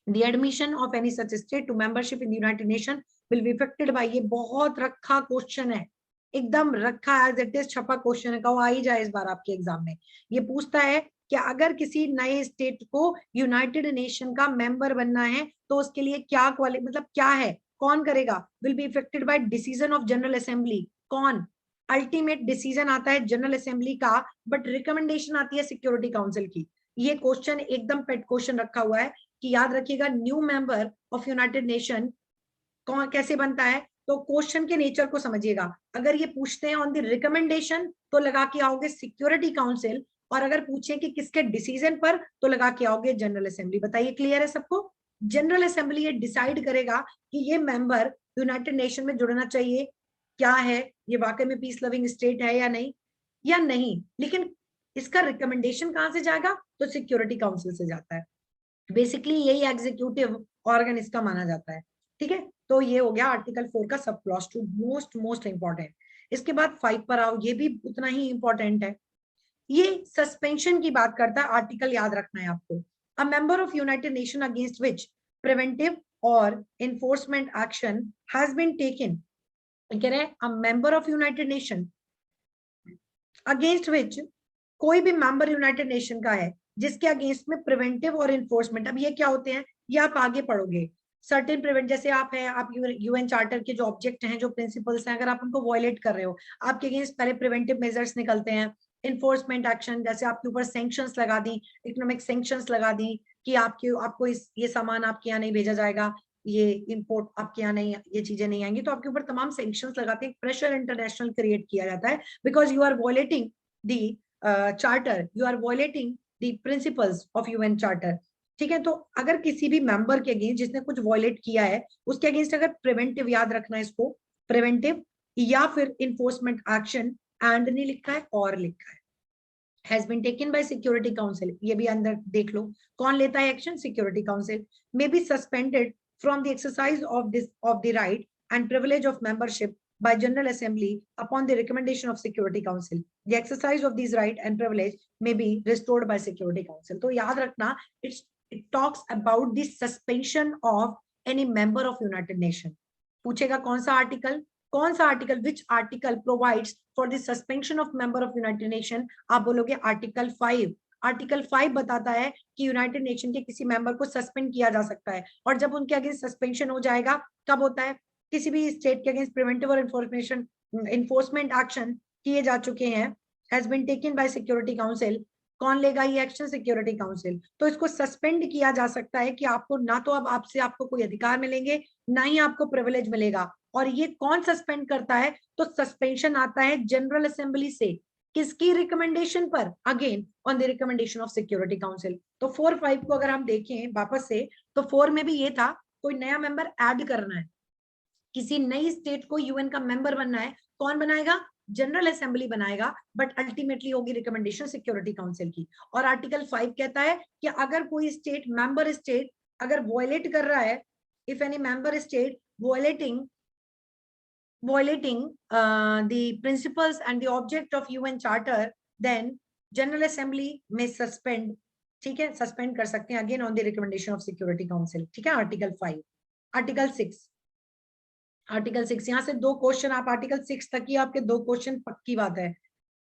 The admission of any such state to membership in the United Nations will be affected by, ये बहुत रखा क्वेश्चन है, एकदम रखा एज इट इज छपा क्वेश्चन है, कहो आ ही जाए इस बार आपके एग्जाम में। ये पूछता है कि अगर किसी नए स्टेट को यूनाइटेड नेशन का मेंबर बनना है तो उसके लिए क्या मतलब क्या है, कौन करेगा? Will be affected by decision of General Assembly. कौन? अल्टीमेट डिसीजन आता है जनरल असेंबली का, बट रिकमेंडेशन आती है सिक्योरिटी काउंसिल की। ये क्वेश्चन एकदम पेट क्वेश्चन रखा हुआ है कि याद रखिएगा, new member of United nation कौन कैसे बनता है? तो क्वेश्चन के नेचर को समझिएगा। अगर ये पूछते हैं ऑन द रिकमेंडेशन तो लगा के आओगे सिक्योरिटी काउंसिल, और अगर पूछे कि किसके डिसीजन पर तो लगा के आओगे जनरल असेंबली। बताइए क्लियर है सबको? जनरल असेंबली ये डिसाइड करेगा कि ये मेंबर यूनाइटेड नेशन में जुड़ना चाहिए, क्या है ये वाकई में पीस लविंग स्टेट है या नहीं। लेकिन इसका रिकमेंडेशन कहां से जाएगा? तो सिक्योरिटी काउंसिल से जाता है। बेसिकली यही एग्जीक्यूटिव ऑर्गन इसका माना जाता है, ठीक है। तो ये हो गया आर्टिकल 4 का सब क्लॉज 2, मोस्ट इंपॉर्टेंट। इसके बाद 5 पर आओ, ये भी उतना ही इंपॉर्टेंट है। ये सस्पेंशन की बात करता है, आर्टिकल याद रखना है आपको। A member of United Nation against which preventive और enforcement action has been taken, कह रहे हैं a member of United Nation against which, कोई भी मेंबर यूनाइटेड नेशन का है जिसके अगेंस्ट में प्रिवेंटिव और इन्फोर्समेंट। अब ये क्या होते हैं, ये आप आगे पढ़ोगे। सर्टेन प्रिवेंट, जैसे आप हैं, आप यूएन चार्टर के जो ऑब्जेक्ट हैं, जो प्रिंसिपल्स हैं, अगर आप उनको वायलेट कर रहे हो, आपके अगेंस्ट पहले प्रिवेंटिव मेजर्स निकलते हैं। इन्फोर्समेंट एक्शन, जैसे आपके ऊपर सैंक्शंस लगा दी, इकोनॉमिक सैंक्शंस लगा दी कि आपको ये सामान आपके यहाँ नहीं भेजा जाएगा, ये इंपोर्ट आपके यहाँ नहीं, ये चीजें नहीं आएंगी, तो आपके ऊपर तमाम सैंक्शंस लगाते हैं। प्रेशर इंटरनेशनल क्रिएट किया जाता है because you are violating the charter, you are violating the principles of UN Charter. ठीक है, तो अगर किसी भी मेंबर के अगेंस्ट जिसने कुछ वॉयलेट किया है उसके अगेंस्ट अगर प्रिवेंटिव, याद रखना इसको, प्रिवेंटिव या फिर इन्फोर्समेंट एक्शन, एंड नहीं लिखा है और लिखा है, has been taken by Security Council, ये भी अंदर देख लो कौन लेता है action, Security Council, may be suspended from the exercise of the right and privilege of membership by General Assembly upon the recommendation of Security Council. The exercise of these right and privilege may be restored by Security Council. तो याद रखना, it talks about the suspension of any member of United Nations. पूछेगा कौन सा article, कौन सा article, which article provides for the suspension of member of United Nations, आप बोलोगे आर्टिकल 5. आर्टिकल 5 बताता है कि यूनाइटेड नेशन के किसी मेंबर को सस्पेंड किया जा सकता है, और जब उनके अगेंस्ट सस्पेंशन हो जाएगा कब होता है, किसी भी स्टेट के अगेंस्ट प्रिवेंटिव और इन्फोर्समेंट एक्शन किए जा चुके हैं, has been taken by Security Council, कौन लेगा ये एक्शन, सिक्योरिटी काउंसिल, तो इसको सस्पेंड किया जा सकता है कि आपको ना तो अब आपसे आपको कोई अधिकार मिलेंगे ना ही आपको प्रिविलेज मिलेगा, और ये कौन सस्पेंड करता है, तो सस्पेंशन आता है जनरल असेंबली से, किसकी रिकमेंडेशन पर, again on the recommendation of security council. तो 4-5 को अगर हम देखें वापस से, तो 4 में भी ये था, कोई नया मेंबर ऐड करना है, किसी नई स्टेट को यूएन का मेंबर बनना है, कौन बनाएगा, जनरल असेंबली बनाएगा, बट अल्टीमेटली होगी रिकमेंडेशन सिक्योरिटी काउंसिल की। और आर्टिकल 5 कहता है कि अगर कोई स्टेट, मेंबर स्टेट अगर वॉयलेट कर रहा है, if any member state violating the principles and the object of UN Charter, then General Assembly may suspend, ठीक है, सस्पेंड कर सकते हैं again on the recommendation of security council. ठीक है, आर्टिकल 5। आर्टिकल 6, आर्टिकल 6 यहाँ से 2 क्वेश्चन, आप आर्टिकल 6 तक ही आपके 2 क्वेश्चन पक्की बात है,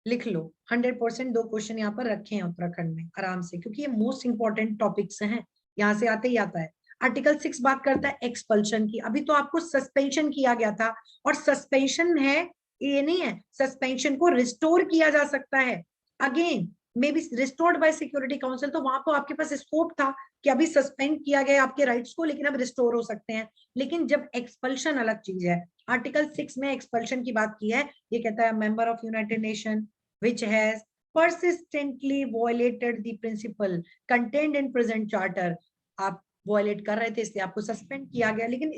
लिख लो 100% 2 क्वेश्चन यहाँ पर रखे हैं उत्तराखंड में आराम से, क्योंकि ये मोस्ट इंपॉर्टेंट टॉपिक्स हैं, यहाँ से आते ही आता है। आर्टिकल 6 बात करता है एक्सपल्शन की, अभी तो आपको सस्पेंशन किया गया था, और सस्पेंशन है ये नहीं है, सस्पेंशन को रिस्टोर किया जा सकता है, again may be restored bye Security council, तो वहां पर आपके पास स्कोप था कि अभी सस्पेंड किया गया आपके राइट्स को, लेकिन अब रिस्टोर हो सकते हैं। लेकिन जब एक्सपल्शन अलग चीज है, आर्टिकल 6 में एक्सपल्शन की बात की है, ये कहता है member of United nation which has persistently violated the principle contained in present charter, आप violate कर रहे थे इसलिए आपको सस्पेंड किया गया, लेकिन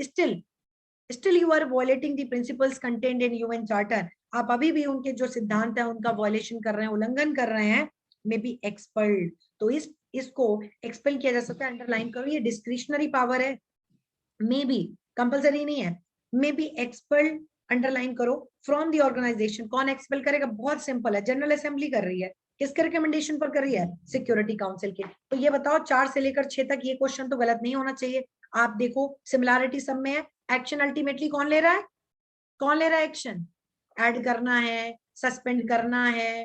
still you are violating the principles contained in UN charter, आप अभी भी उनके जो सिद्धांत है उनका वायलेशन कर रहे हैं, उल्लंघन कर रहे हैं, may be expelled। तो इसको एक्सपेल किया जा सकता है, अंडरलाइन करो, ये डिस्क्रिशनरी पावर है, मे बी कंपल्सरी नहीं है, मे बी एक्सपेल्ड, अंडरलाइन करो, फ्रॉम द ऑर्गेनाइजेशन। कौन एक्सपेल करेगा, बहुत सिंपल है, जनरल असेंबली कर रही है, किसके रिकमेंडेशन पर कर रही है, सिक्योरिटी काउंसिल के। तो ये बताओ 4 से लेकर 6 तक ये क्वेश्चन तो गलत नहीं होना चाहिए। आप देखो सिमिलैरिटी सब में है, एक्शन अल्टीमेटली कौन ले रहा है, कौन ले रहा है एक्शन, ऐड करना है, सस्पेंड करना है,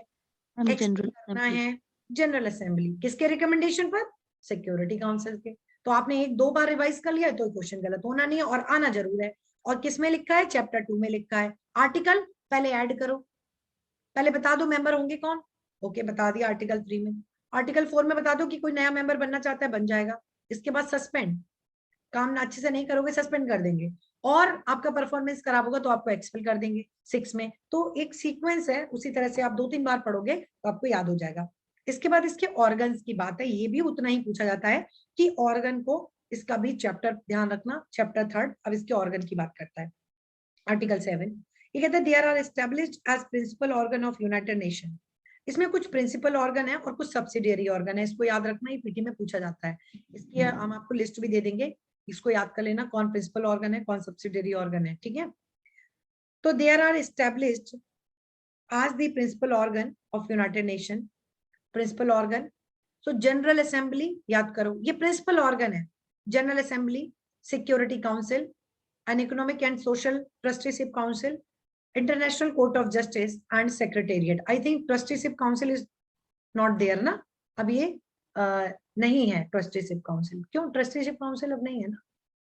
एक्सपेल करना है, जनरल असेंबली, किसके रिकमेंडेशन पर, सिक्योरिटी काउंसिल के। तो आपने 1-2 बार रिवाइज कर लिया तो क्वेश्चन गलत होना नहीं है, और आना जरूर है। और किस में लिखा है, चैप्टर 2 में लिखा है। आर्टिकल पहले ऐड करो, पहले बता दो मेंबर होंगे कौन, ओके बता दिया आर्टिकल 3 में। आर्टिकल 4 में बता दो कि कोई नया मेंबर बनना चाहता है, बन जाएगा। इसके बाद सस्पेंड, काम अच्छे से नहीं करोगे सस्पेंड कर देंगे, और आपका परफॉर्मेंस खराब होगा तो आपको एक्सपेल कर देंगे 6 में। तो एक सीक्वेंस है, उसी तरह से आप 2-3 बार पढ़ोगे तो आपको याद हो जाएगा। इसके बाद इसके ऑर्गन्स की बात है, ये भी उतना ही पूछा जाता है कि ऑर्गन को, इसका भी चैप्टर ध्यान रखना, चैप्टर 3 अब इसके ऑर्गन की बात करता है। आर्टिकल 7 ये कहता है there are established as principal organ of United Nation. इसमें कुछ प्रिंसिपल ऑर्गन है और कुछ सब्सिडियरी ऑर्गन है, इसको याद रखना, ये पीटी में पूछा जाता है। इसकी हम आपको लिस्ट भी दे देंगे, इसको याद कर लेना, कौन प्रिंसिपल ऑर्गन है, कौन सब्सिडियरी ऑर्गन है, ठीक है। तो there are established as the principal organ of United Nation, principal organ, so General Assembly, याद करो ये प्रिंसिपल ऑर्गन है, General Assembly, Security Council, an economic and social Trusteeship Council, International Court of Justice and Secretariat. I think Trusteeship Council is not there ना, अब ये नहीं है Trusteeship Council, क्यों ट्रस्टीशिप काउंसिल अब नहीं है ना,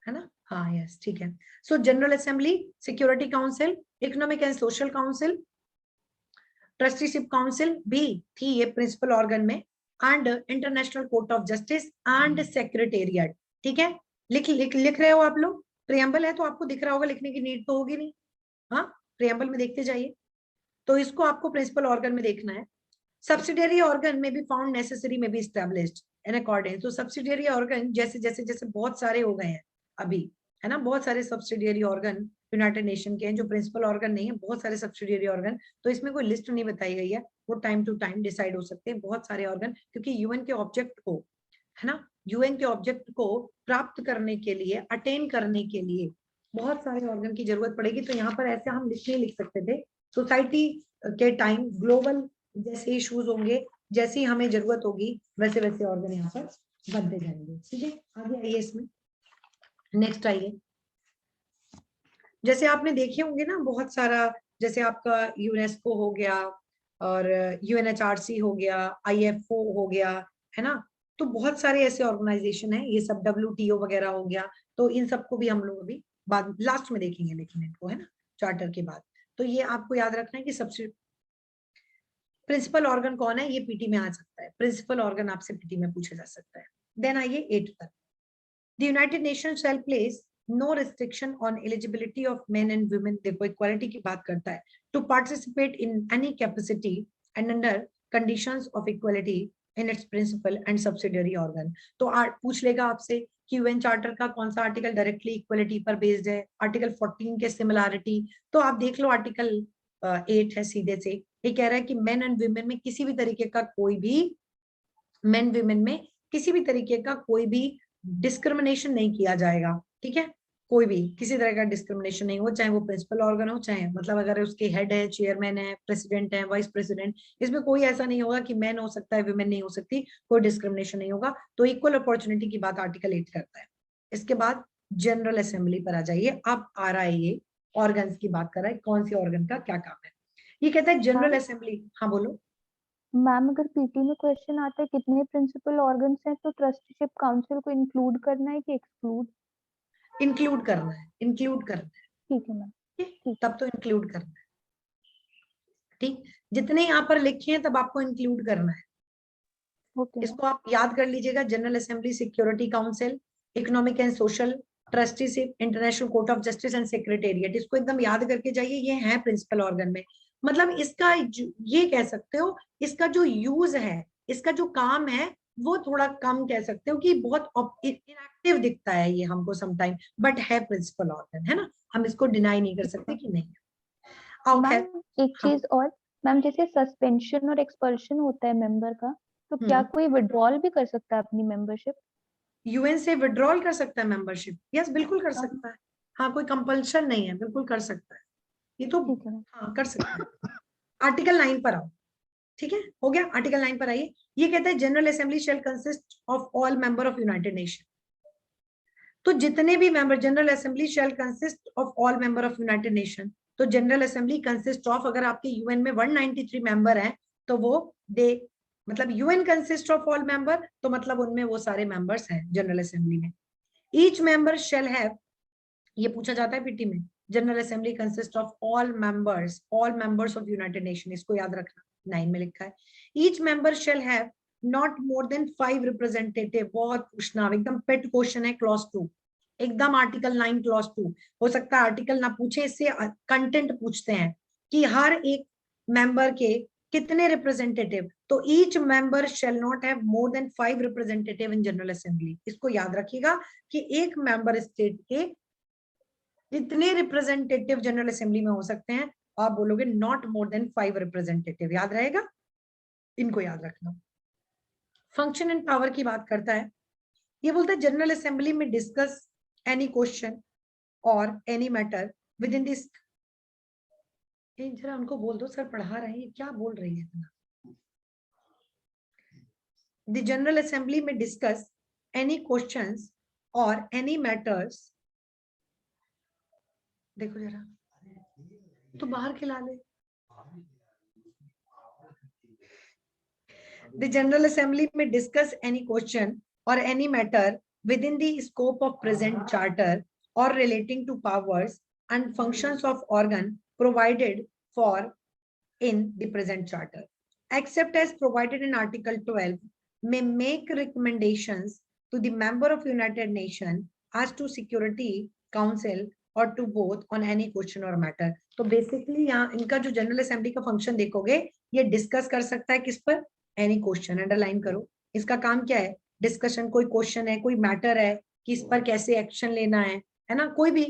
है ना, हाँ यस ठीक है। सो General Assembly, Security council, economic and social council, trusteeship council भी थी ये प्रिंसिपल ऑर्गन में, and international Court of Justice and secretariat, ठीक है। लिख रहे हो आप लोग, प्रियम्बल है तो आपको दिख रहा होगा, लिखने की नीड तो होगी नहीं, हाँ प्रियम्बल में देखते जाइए। तो इसको आपको प्रिंसिपल ऑर्गन में देखना है। Subsidiary organ may be found necessary, may be established in accordance. तो subsidiary organ जैसे जैसे जैसे बहुत सारे हो गए हैं अभी, है ना, बहुत सारे subsidiary organ यूनाइटेड नेशन के हैं जो प्रिंसिपल ऑर्गन नहीं है, बहुत सारे सब्सिडियरी ऑर्गन। तो इसमें कोई लिस्ट नहीं बताई गई है, वो टाइम टू टाइम डिसाइड हो सकते हैं बहुत सारे ऑर्गन, क्योंकि यूएन के ऑब्जेक्ट को, है ना, यूएन के ऑब्जेक्ट को प्राप्त करने के लिए, अटेन करने के लिए बहुत सारे ऑर्गन की जरूरत पड़ेगी। तो यहाँ पर ऐसे हम लिस्ट नहीं लिख सकते थे। सोसाइटी के टाइम ग्लोबल जैसे इश्यूज होंगे, जैसी हमें जरूरत होगी वैसे वैसे ऑर्गन यहाँ पर बनते जाएंगे। ठीक है, आगे आइए, इसमें नेक्स्ट आइए। जैसे आपने देखे होंगे ना बहुत सारा, जैसे आपका यूनेस्को हो गया और यूएनएचआरसी हो गया, आईएफओ हो गया, है ना, तो बहुत सारे ऐसे ऑर्गेनाइजेशन है, ये सब डब्ल्यूटीओ वगैरह हो गया। तो इन सबको भी हम लोग अभी बाद लास्ट में देखेंगे, लेकिन इनको, है ना, चार्टर के बाद। तो ये आपको याद रखना है कि सबसे प्रिंसिपल ऑर्गन कौन है, ये पीटी में आ सकता है, प्रिंसिपल ऑर्गन आपसे पीटी में पूछा जा सकता है। देन आइए 8 तक। The United Nation shall place no restriction on eligibility of men and women, देखो इक्वालिटी की बात करता है, to participate in any capacity and under conditions of equality in its principal and subsidiary organ. तो पूछ लेगा आपसे कि यूएन चार्टर का कौन सा आर्टिकल डायरेक्टली इक्वालिटी पर बेस्ड है, आर्टिकल 14 के सिमिलैरिटी। तो आप देख लो आर्टिकल 8 है सीधे से, ये कह रहा है कि मेन एंड वुमेन में किसी भी तरीके का कोई भी, मेन वुमेन में किसी भी तरीके का कोई भी डिस्क्रिमिनेशन नहीं किया जाएगा। ठीक है, कोई भी किसी तरह का डिस्क्रिमिनेशन नहीं हो, चाहे वो प्रिंसिपल ऑर्गन हो, चाहे मतलब अगर उसके हेड है, चेयरमैन है, प्रेसिडेंट है, वाइस प्रेसिडेंट, इसमें कोई ऐसा नहीं होगा कि मैन हो सकता है वुमेन नहीं हो सकती, कोई डिस्क्रिमिनेशन नहीं होगा। तो इक्वल अपॉर्चुनिटी की बात आर्टिकल 8 करता है। इसके बाद जनरल असेंबली पर आ जाइए। अब आ रहा है ये ऑर्गन्स की बात कर रहा है, कौन सी ऑर्गन का क्या काम है। ये कहता है जनरल असेंबली। हाँ बोलो मैम, अगर पीटी में क्वेश्चन आता है कितने प्रिंसिपल ऑर्गन्स हैं, तो ट्रस्टीशिप काउंसिल को इंक्लूड करना है कि एक्सक्लूड? इंक्लूड करना है, इंक्लूड करना है। ठीक है मैम। ठीक। तब तो इंक्लूड करना है। ठीक, जितने यहाँ पर लिखे हैं तब आपको इंक्लूड करना है। Okay ma'am. इसको आप याद कर लीजिएगा, general Assembly, Security council, economic and social, trusteeship, international Court of Justice and secretariat. इसको एकदम याद करके जाइए, ये है प्रिंसिपल ऑर्गन में। मतलब इसका ये कह सकते हो, इसका जो यूज है, इसका जो काम है, वो थोड़ा कम कह सकते हो कि बहुत इनएक्टिव दिखता है ये हमको समटाइम, बट है प्रिंसिपल ऑर्गन, है ना, हम इसको डिनाई नहीं कर सकते कि नहीं। मैम एक चीज और, मैम जैसे सस्पेंशन और एक्सपल्शन होता है मेंबर का, तो क्या कोई विड्रॉल भी कर सकता है अपनी मेंबरशिप? यूएन से विड्रॉल कर सकता है मेंबरशिप? यस, बिल्कुल कर सकता है। हाँ, कोई कंपल्शन नहीं है, बिल्कुल कर सकता है ये तो। हाँ, कर सकता है। आर्टिकल 9 पर आओ। ठीक है, हो गया, आर्टिकल 9 पर आइए। ये कहता है General Assembly shell consist of all member of United nation. तो जितने भी member, general Assembly shell consist of all member of United nation. तो जनरल असेंबली कंसिस्ट ऑफ, अगर आपके यूएन में 193 मेंबर हैं तो वो दे, मतलब UN consist of all member, तो मतलब उनमें वो सारे मेंबर्स हैं जनरल असेंबली में। ईच मेंबर शैल हैव, ये पूछा जाता है पीटी में, general assembly consist of all members of United nation, इसको याद रखना, 9 में लिखा है। Each member shall have not more than 5 representative. बहुत पूछना, एकदम पेट क्वेश्चन है, क्लॉज 2, एकदम आर्टिकल 9 क्लॉज 2। हो सकता है आर्टिकल ना पूछे, इससे कंटेंट पूछते हैं कि हर एक मेंबर के कितने रिप्रेजेंटेटिव। तो each member shall not have more than 5 representative in general assembly. इसको याद रखिएगा कि एक मेंबर स्टेट के कितने रिप्रेजेंटेटिव जनरल असेंबली में हो सकते हैं। आप बोलोगे नॉट मोर देन 5 रिप्रेजेंटेटिव, याद रहेगा, इनको याद रखना। फंक्शन एंड पावर की बात करता है। ये बोलता है जनरल असेंबली में डिस्कस एनी क्वेश्चन और any matter with in this, जरा उनको बोल दो सर पढ़ा रहे हैं, क्या बोल रही है इतना। द जनरल असेंबली में डिस्कस एनी क्वेश्चंस और एनी मैटर्स, देखो जरा तो बाहर खिला ले। द जनरल असेंबली में डिस्कस एनी क्वेश्चन और any matter within the scope of present charter or relating to powers and functions of organ provided for in the present charter, except as provided in article 12, may make recommendations to the member of United Nations as to Security Council or to both on any question or matter. तो basically यहाँ इनका जो general Assembly का function देखोगे, ये discuss कर सकता है किस पर, एनी क्वेश्चन, अंडरलाइन करो। इसका काम क्या है, डिस्कशन, कोई क्वेश्चन है, कोई मैटर है कि इस पर कैसे एक्शन लेना है ना, कोई भी,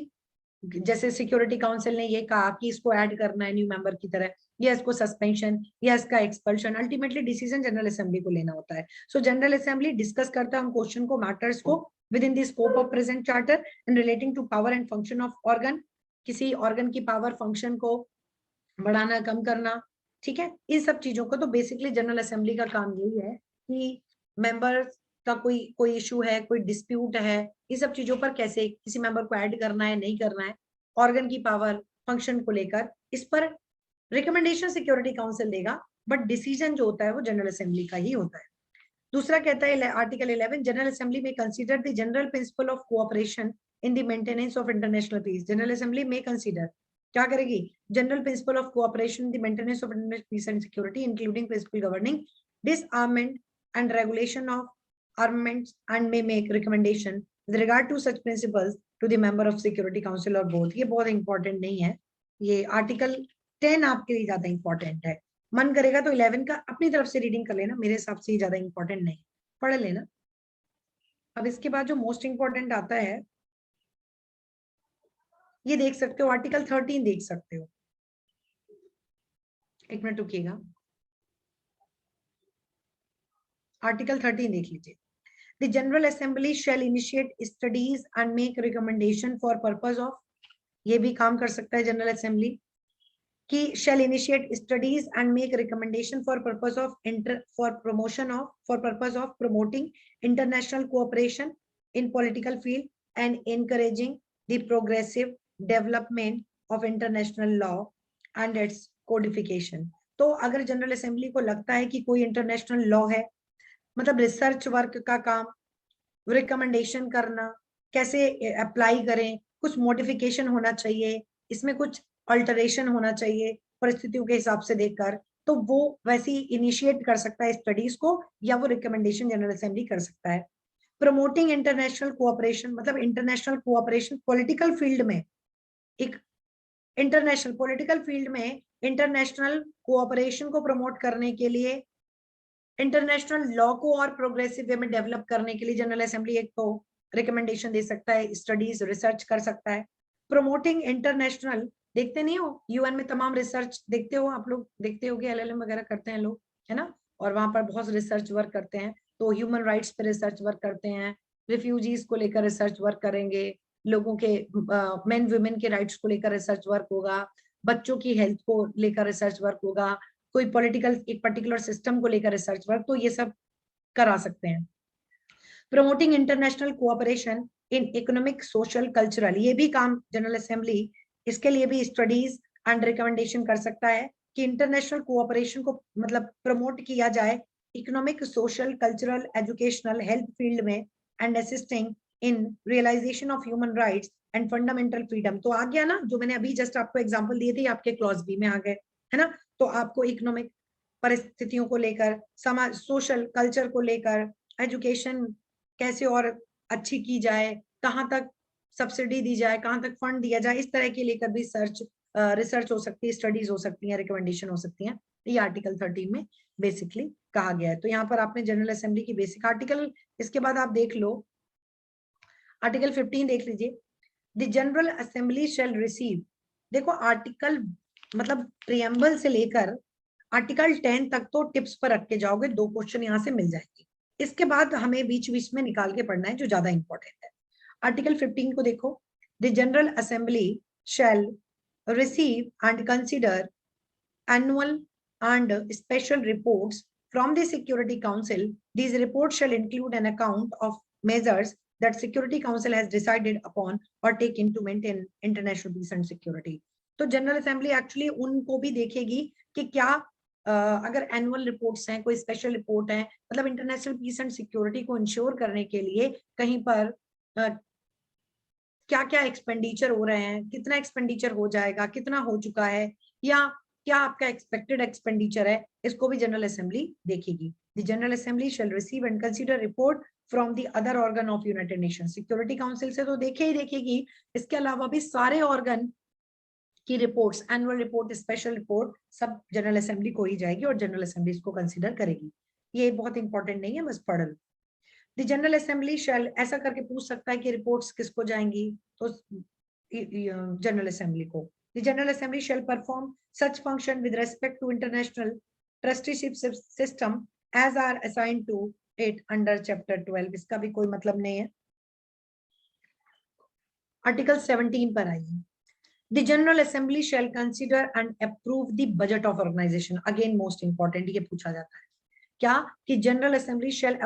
जैसे सिक्योरिटी काउंसिल ने ये कहा कि इसको ऐड करना है न्यू मेंबर की तरह, या इसको सस्पेंशन या इसका expulsion, ultimately decision general Assembly को लेना होता है। सो जनरल असेंबली डिस्कस करता है उन क्वेश्चन को, मैटर्स को within the scope of present charter and relating to power and function of organ, किसी ऑर्गन की पावर फंक्शन को बढ़ाना कम करना, ठीक है, इन सब चीजों को। तो बेसिकली जनरल असेंबली का काम यही है कि मेंबर्स का कोई इशू है, कोई डिस्प्यूट है, इस सब चीजों पर कैसे किसी मेंबर को ऐड करना है, नहीं करना है, ऑर्गन की पावर फंक्शन को लेकर, इस पर रिकमेंडेशन सिक्योरिटी काउंसिल देगा, बट डिसीजन जो होता है वो जनरल असेंबली का ही होता है। दूसरा कहता है आर्टिकल 11, जनरल असेंबली में consider the general principle of cooperation in the maintenance of international peace. General Assembly में कंसीडर क्या करेगी, general principle of cooperation in the maintenance of international peace and security including principle governing disarmament and regulation of armaments and may make recommendation with regard to such principles to the member of security council or both। ये बहुत important नहीं है, ये article 10 आपके लिए ज्यादा important है। मन करेगा तो 11 का अपनी तरफ से रीडिंग कर लेना, मेरे हिसाब से ये ज्यादा इंपॉर्टेंट नहीं, पढ़ लेना। अब इसके बाद जो मोस्ट इंपॉर्टेंट आता है, ये देख सकते हो, आर्टिकल 13 देख सकते हो, एक मिनट रुकिएगा, आर्टिकल 13 देख लीजिए। The General Assembly shall initiate studies and make recommendation for purpose of, ये भी काम कर सकता है जनरल असेंबली कि shall initiate studies and make recommendation for purpose of for purpose of promoting international cooperation in political field and encouraging the progressive development of international law and its codification। तो अगर general Assembly को लगता है कि कोई international law है, मतलब research work का काम, रिकमेंडेशन करना, कैसे अप्लाई करें, कुछ मॉडिफिकेशन होना चाहिए, इसमें कुछ अल्टरेशन होना चाहिए परिस्थितियों के हिसाब से देखकर, तो वो वैसे ही इनिशिएट कर सकता है स्टडीज को, या वो रिकमेंडेशन जनरल असेंबली कर सकता है। प्रमोटिंग इंटरनेशनल कोऑपरेशन, मतलब इंटरनेशनल कोऑपरेशन पॉलिटिकल फील्ड में, एक इंटरनेशनल पॉलिटिकल फील्ड में इंटरनेशनल कोऑपरेशन को प्रमोट करने के लिए, इंटरनेशनल लॉ को और प्रोग्रेसिव वे में डेवलप करने के लिए जनरल असेंबली एक तो रिकमेंडेशन दे सकता है, स्टडीज रिसर्च कर सकता है। प्रमोटिंग इंटरनेशनल, देखते नहीं हो यूएन में तमाम रिसर्च देखते हो आप लोग, देखते हो कि एलएलएम वगैरह करते हैं लोग, है ना, और वहां पर बहुत रिसर्च वर्क करते हैं, तो ह्यूमन राइट्स पे रिसर्च वर्क करते हैं, रिफ्यूजीज को लेकर रिसर्च वर्क करेंगे, लोगों के मेन वुमेन के राइट्स को लेकर रिसर्च वर्क होगा, बच्चों की हेल्थ को लेकर रिसर्च वर्क होगा, कोई पॉलिटिकल एक पर्टिकुलर सिस्टम को लेकर रिसर्च वर्क, तो ये सब करा सकते हैं। Promoting international cooperation in economic, social, cultural, ये भी काम जनरल असेंबली, इसके लिए भी स्टडीज एंड रिकमेंडेशन कर सकता है कि इंटरनेशनल कोऑपरेशन को मतलब प्रमोट किया जाए economic, social, cultural, educational, health field में, and assisting in realisation of human rights and fundamental freedom. तो आ गया ना, जो मैंने अभी जस्ट आपको एग्जांपल दिए थे, आपके क्लॉज बी में आ गए, है ना। तो आपको इकोनॉमिक परिस्थितियों को लेकर, समाज, सोशल, कल्चर को लेकर, एजुकेशन कैसे और अच्छी की जाए, कहाँ तक सब्सिडी दी जाए, कहाँ तक फंड दिया जाए, इस तरह के लेकर भी रिसर्च हो सकती है, स्टडीज हो सकती है, रिकमेंडेशन हो सकती है। ये आर्टिकल 13 में बेसिकली कहा गया है। तो यहाँ पर आपने जनरल असेंबली की बेसिक आर्टिकल, इसके बाद आप देख लो आर्टिकल 15 देख लीजिए। The General Assembly shall receive, देखो आर्टिकल मतलब प्रियम्बल से लेकर आर्टिकल 10 तक तो टिप्स पर रख के जाओगे, 2 क्वेश्चन यहाँ से मिल जाएंगे। इसके बाद हमें बीच बीच में निकाल के पढ़ना है जो ज्यादा इंपॉर्टेंट है। आर्टिकल 15 को देखो, the General Assembly shall receive and consider annual and special reports from the Security Council. These reports shall include an account of measures that Security Council has decided upon or taken to maintain international peace and security. तो General assembly actually उनको भी देखेगी कि क्या अगर annual reports हैं, कोई special report है, मतलब इंटरनेशनल पीस एंड सिक्योरिटी को इंश्योर करने के लिए कहीं पर क्या क्या एक्सपेंडिचर हो रहे हैं, कितना एक्सपेंडिचर हो जाएगा, कितना हो चुका है, या क्या आपका एक्सपेक्टेड एक्सपेंडिचर है, इसको भी जनरल असेंबली देखेगी। The General Assembly shall receive and consider report from the other organ of United Nation. Security Council से तो देखेगी, इसके अलावा भी सारे ऑर्गन की reports, annual report, special report सब जनरल असेंबली को ही जाएगी और जनरल असेंबली इसको कंसीडर करेगी। ये बहुत इंपॉर्टेंट नहीं है, बस पढ़ लो। द जनरल असेंबली शैल, ऐसा करके पूछ सकता है कि रिपोर्ट्स किसको जाएंगी, तो जनरल असेंबली को। The General Assembly shall perform such function with respect to international trusteeship system as are assigned to it under chapter 12। इसका भी कोई मतलब नहीं है। आर्टिकल 17 पर आइए। The General Assembly shall consider and approve the budget of organization. Again, most important, ये पूछा जाता है क्या कि General Assembly shall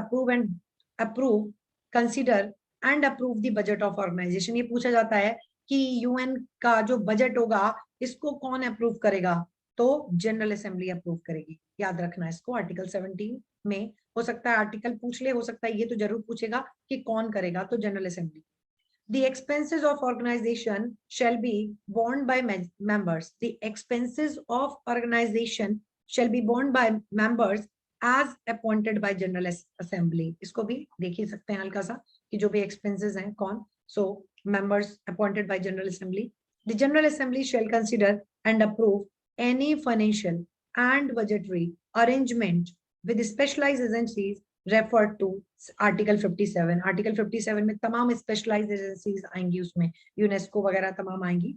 approve, consider and approve the budget of organization। ये पूछा जाता है कि यूएन का जो बजट होगा इसको कौन अप्रूव करेगा, तो जनरल असेंबली अप्रूव करेगी। याद रखना इसको। आर्टिकल 17 में हो सकता है आर्टिकल पूछ ले, हो सकता है ये तो जरूर पूछेगा कि कौन करेगा, तो General assembly. The expenses of organization shall be borne by members. The expenses of organization shall be borne by members as appointed by General Assembly. इसको भी देख ही सकते हैं हल्का सा कि जो भी expenses हैं कौन, so members appointed by General Assembly. The General Assembly shall consider and approve any financial and budgetary arrangement with specialized agencies refer to article 57। Article 57 में तमाम स्पेशलाइज्ड एजेंसीज आएंगी, उसमें यूनेस्को वगैरह तमाम आएंगी,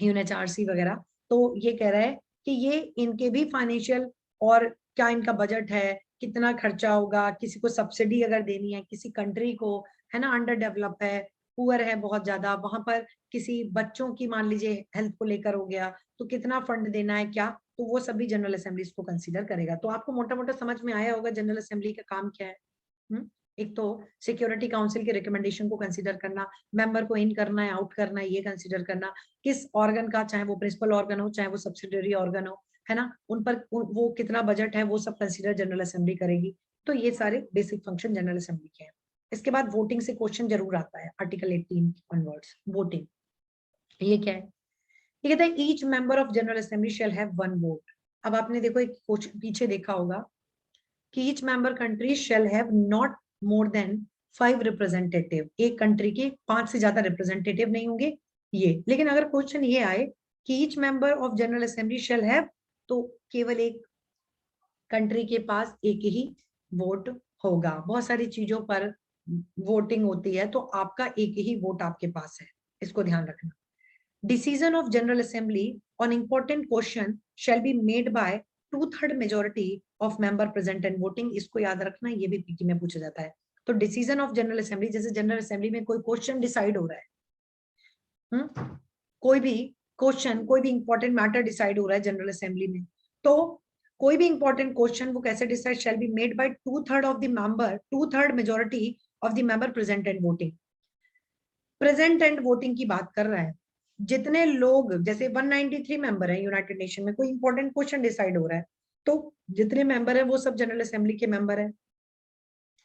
यूएनएचआरसी वगैरह। तो ये कह रहा है कि ये इनके भी फाइनेंशियल और क्या इनका बजट है, कितना खर्चा होगा, किसी को सब्सिडी अगर देनी है, किसी कंट्री को है ना अंडर डेवलप है, पुअर है बहुत ज्यादा, वहां पर किसी बच्चों की मान लीजिए हेल्थ को लेकर हो गया, तो कितना फंड देना है क्या, तो वो सभी जनरल असेंबली इसको कंसीडर करेगा। तो आपको मोटा मोटा समझ में आया होगा जनरल असेंबली का काम क्या है। एक तो सिक्योरिटी काउंसिल के रिकमेंडेशन को कंसीडर करना, मेंबर को इन करना है, आउट करना है, ये कंसीडर करना, किस ऑर्गन का, चाहे वो प्रिंसिपल ऑर्गन हो चाहे वो सब्सिडरी ऑर्गन हो, है ना, उन पर वो कितना बजट है, वो सब कंसीडर जनरल असेंबली करेगी। तो ये सारे बेसिक फंक्शन जनरल असेंबली के हैं। इसके बाद वोटिंग से क्वेश्चन जरूर आता है आर्टिकल 18 ऑनवर्ड्स। वोटिंग ये क्या है, ये कहता है each member of General Assembly shall have one vote. अब आपने देखो एक पीछे देखा होगा कि each member country shall have not more than 5 representative. एक कंट्री के 5 से ज्यादा रिप्रेजेंटेटिव नहीं होंगे ये। लेकिन अगर क्वेश्चन ये आए कि each member of General Assembly shall have, तो केवल एक कंट्री के पास एक ही वोट होगा। बहुत सारी चीजों पर वोटिंग होती है, तो आपका एक ही वोट आपके पास है, इसको ध्यान रखना। Decision of General Assembly on important question shall be made by 2/3 majority of member present and voting। इसको याद रखना, ये भी पीटी में पूछा जाता है। तो डिसीजन ऑफ जनरल असेंबली, जैसे जनरल असेंबली में कोई क्वेश्चन डिसाइड हो रहा है, कोई भी क्वेश्चन, कोई भी इंपॉर्टेंट मैटर डिसाइड हो रहा है जनरल असेंबली में, तो कोई भी इंपॉर्टेंट क्वेश्चन वो कैसे decide, shall be made by 2/3 of the member, 2/3 majority of the member present and voting. Present and voting की बात कर रहा है, जितने लोग, जैसे 193 मेंबर है यूनाइटेड नेशन में, कोई इंपॉर्टेंट क्वेश्चन डिसाइड हो रहा है, तो जितने मेंबर है वो सब जनरल असेंबली के मेंबर है।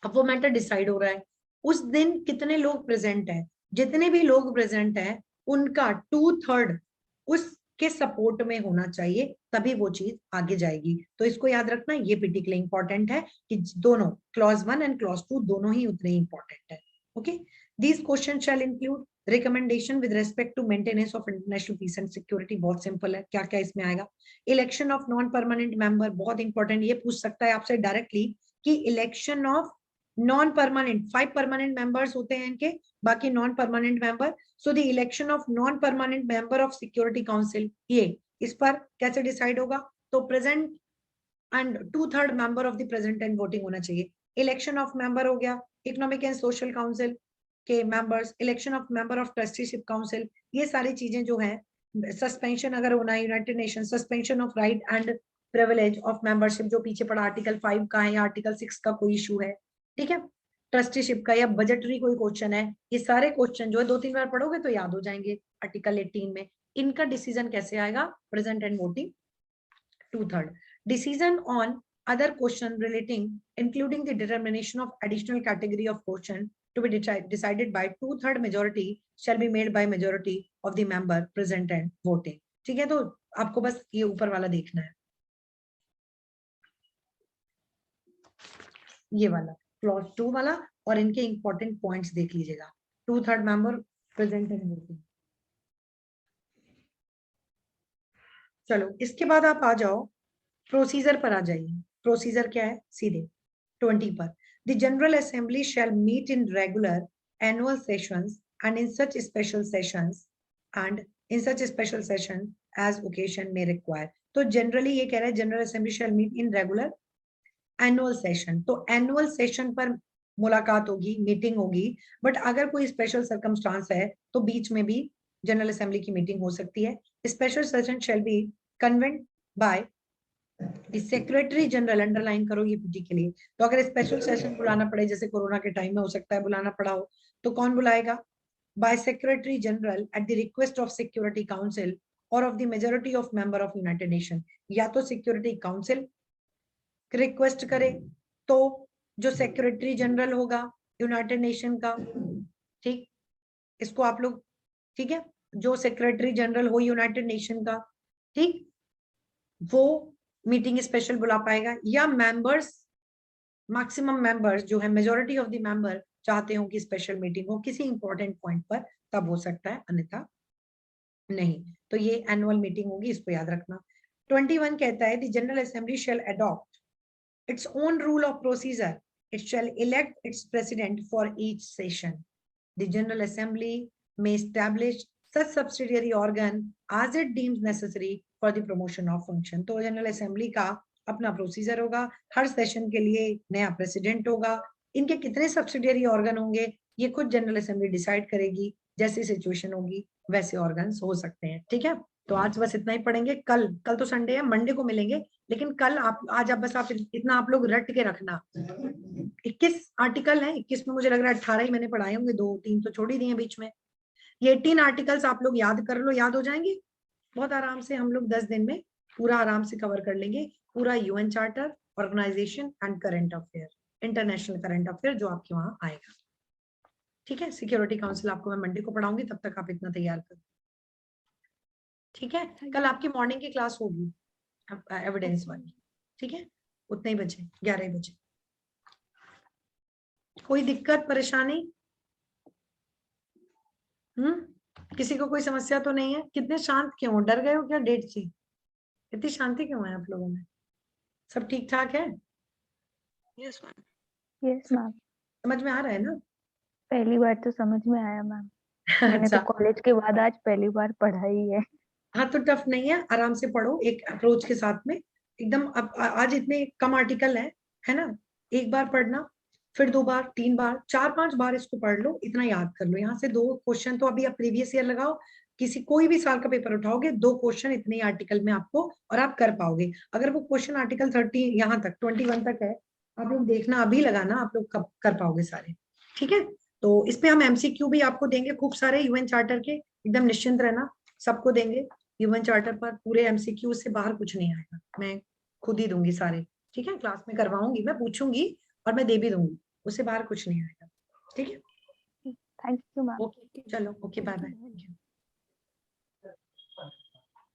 अब वो मैटर डिसाइड हो रहा है, उस दिन कितने लोग प्रेजेंट है, जितने भी लोग प्रेजेंट है उनका 2/3 उसके सपोर्ट में होना चाहिए, तभी वो चीज आगे जाएगी। तो इसको याद रखना, ये पर्टिकुलर इंपॉर्टेंट है कि दोनों क्लॉज 1 एंड क्लॉज 2 दोनों ही उतने इंपॉर्टेंट है। Okay, these questions shall include recommendation with respect to maintenance of international peace and security। बहुत सिंपल है, क्या क्या इसमें आएगा। Election of non permanent member, बहुत इंपॉर्टेंट, ये पूछ सकता है आपसे डायरेक्टली कि election of non permanent, 5 permanent members होते हैं इनके, बाकी non permanent member. So the election of non permanent member of security Council, ये इस पर कैसे डिसाइड होगा, तो present and 2/3 member of the present and voting होना चाहिए। इलेक्शन ऑफ मेंबर हो गया इकोनॉमिक एंड सोशल काउंसिल के members, election of member of trusteeship council, ये सारी चीजें जो है, सस्पेंशन अगर होना है United nation, suspension of right and privilege of membership जो पीछे पड़ा आर्टिकल 5 का है या आर्टिकल 6 का कोई इशू है, ठीक है, ट्रस्टीशिप का या बजटरी कोई क्वेश्चन है, ये सारे क्वेश्चन जो है 2-3 बार पढ़ोगे तो याद हो जाएंगे आर्टिकल 18 में। इनका डिसीजन कैसे आएगा, present and voting 2/3। Decision on other question relating including the determination of additional category of question to be decided by 2/3 majority shall be made by majority of the member present and voting। ठीक है, तो आपको बस ये ऊपर वाला देखना है, ये वाला क्लॉज 2 वाला, और इनके इंपॉर्टेंट पॉइंट्स देख लीजिएगा। 2/3 मेंबर प्रेजेंट एंड वोटिंग। चलो इसके बाद आप आ जाओ प्रोसीजर पर आ जाइए। प्रोसीजर क्या है, सीधे 20 पर, the General Assembly shall meet in regular annual sessions and in such special sessions as occasion may require. तो जनरली ये कह रहा है General Assembly shall meet in regular annual session, तो एनुअल सेशन पर मुलाकात होगी, मीटिंग होगी। बट अगर कोई स्पेशल सर्कमस्टांस है तो बीच में भी जनरल असेंबली की मीटिंग हो सकती है। Special session shall be convent by the secretary general, underline करो ये पीटी के लिए। तो अगर स्पेशल सेशन बुलाना पड़े, जैसे कोरोना के टाइम में हो सकता है बुलाना पड़ा हो, तो कौन बुलाएगा? By secretary general at the request of security council और of the majority of member of United Nation. या तो सिक्योरिटी काउंसिल रिक्वेस्ट करे तो जो सेक्रेटरी जनरल होगा यूनाइटेड नेशन का, ठीक, इसको आप लोग, ठीक है, जो सेक्रेटरी जनरल हो यूनाइटेड नेशन का, ठीक, वो मीटिंग स्पेशल बुला पाएगा। या मेंबर्स, मैक्सिमम मेंबर्स जो है, मेजोरिटी ऑफ द मेंबर चाहते हो कि स्पेशल मीटिंग हो किसी इंपॉर्टेंट पॉइंट पर, तब हो सकता है, अन्यथा नहीं। तो ये एनुअल मीटिंग होगी, इसको याद रखना। 21 कहता है the General Assembly shall adopt its own rule of procedure. It shall elect its president for each session. The General Assembly may establish such subsidiary organ as it deems necessary for the promotion of function. तो General Assembly का अपना procedure होगा, हर session के लिए नया president होगा। इनके कितने सब्सिडियरी ऑर्गन होंगे ये खुद जनरल असेंबली डिसाइड करेगी, जैसी सिचुएशन होगी वैसे ऑर्गन्स हो सकते हैं। ठीक है, तो आज बस इतना ही पढ़ेंगे। कल तो संडे है, मंडे को मिलेंगे, लेकिन कल आज बस आप इतना आप लोग रट के रखना। 21 आर्टिकल है, 21 में मुझे लग रहा है 18 ही मैंने पढ़ाए होंगे, 2-3 तो छोड़ ही दिए बीच में। ये 18 आर्टिकल्स आप लोग याद कर लो, याद हो जाएंगे बहुत आराम से। हम लोग 10 दिन में पूरा आराम से कवर कर लेंगे, पूरा UN charter, organisation and current affair, international current affair जो आपके वहां आएगा। ठीक है, सिक्योरिटी काउंसिल आपको मैं मंडे को पढ़ाऊंगी, तब तक आप इतना तैयार करो। ठीक है, कल आपकी मॉर्निंग की क्लास होगी एविडेंस वाली, ठीक है, उतने ही बजे, 11 बजे। कोई दिक्कत परेशानी? किसी को कोई समस्या तो नहीं है? कितने शांत क्यों हो, डर गए हो क्या डेट से? इतनी शांति क्यों है आप लोगों में? सब ठीक ठाक है? Yes ma'am. यस मैम, समझ में आ रहा है ना? पहली बार तो समझ में आया मैम। मैंने तो अच्छा, कॉलेज के बाद आज पहली बार पढ़ा ही है। हाँ तो टफ नहीं है, आराम से पढ़ो एक अप्रोच के साथ में एकदम। अब आज इतने कम आर्टिकल है ना, एक बार पढ़ना, फिर 2 बार, 3 बार, 4-5 बार इसको पढ़ लो, इतना याद कर लो। यहाँ से 2 क्वेश्चन तो अभी आप प्रीवियस ईयर लगाओ, कोई भी साल का पेपर उठाओगे, 2 क्वेश्चन इतने आर्टिकल में आपको, और आप कर पाओगे। अगर वो क्वेश्चन आर्टिकल 30 यहाँ तक 21 तक है, आप लोग देखना, अभी लगाना, आप लोग कब कर पाओगे सारे। ठीक है, तो इस पे हम एमसीक्यू भी आपको देंगे खूब सारे यूएन चार्टर के, एकदम निश्चिंत रहना, सबको देंगे यूएन चार्टर पर पूरे एमसीक्यू, से बाहर कुछ नहीं आएगा, मैं खुद ही दूंगी सारे। ठीक है, क्लास में करवाऊंगी, मैं पूछूंगी और मैं दे भी दूंगी, उससे बाहर कुछ नहीं आएगा। ठीक है, थैंक यू मैम। ओके, चलो, ओके, बाय बाय।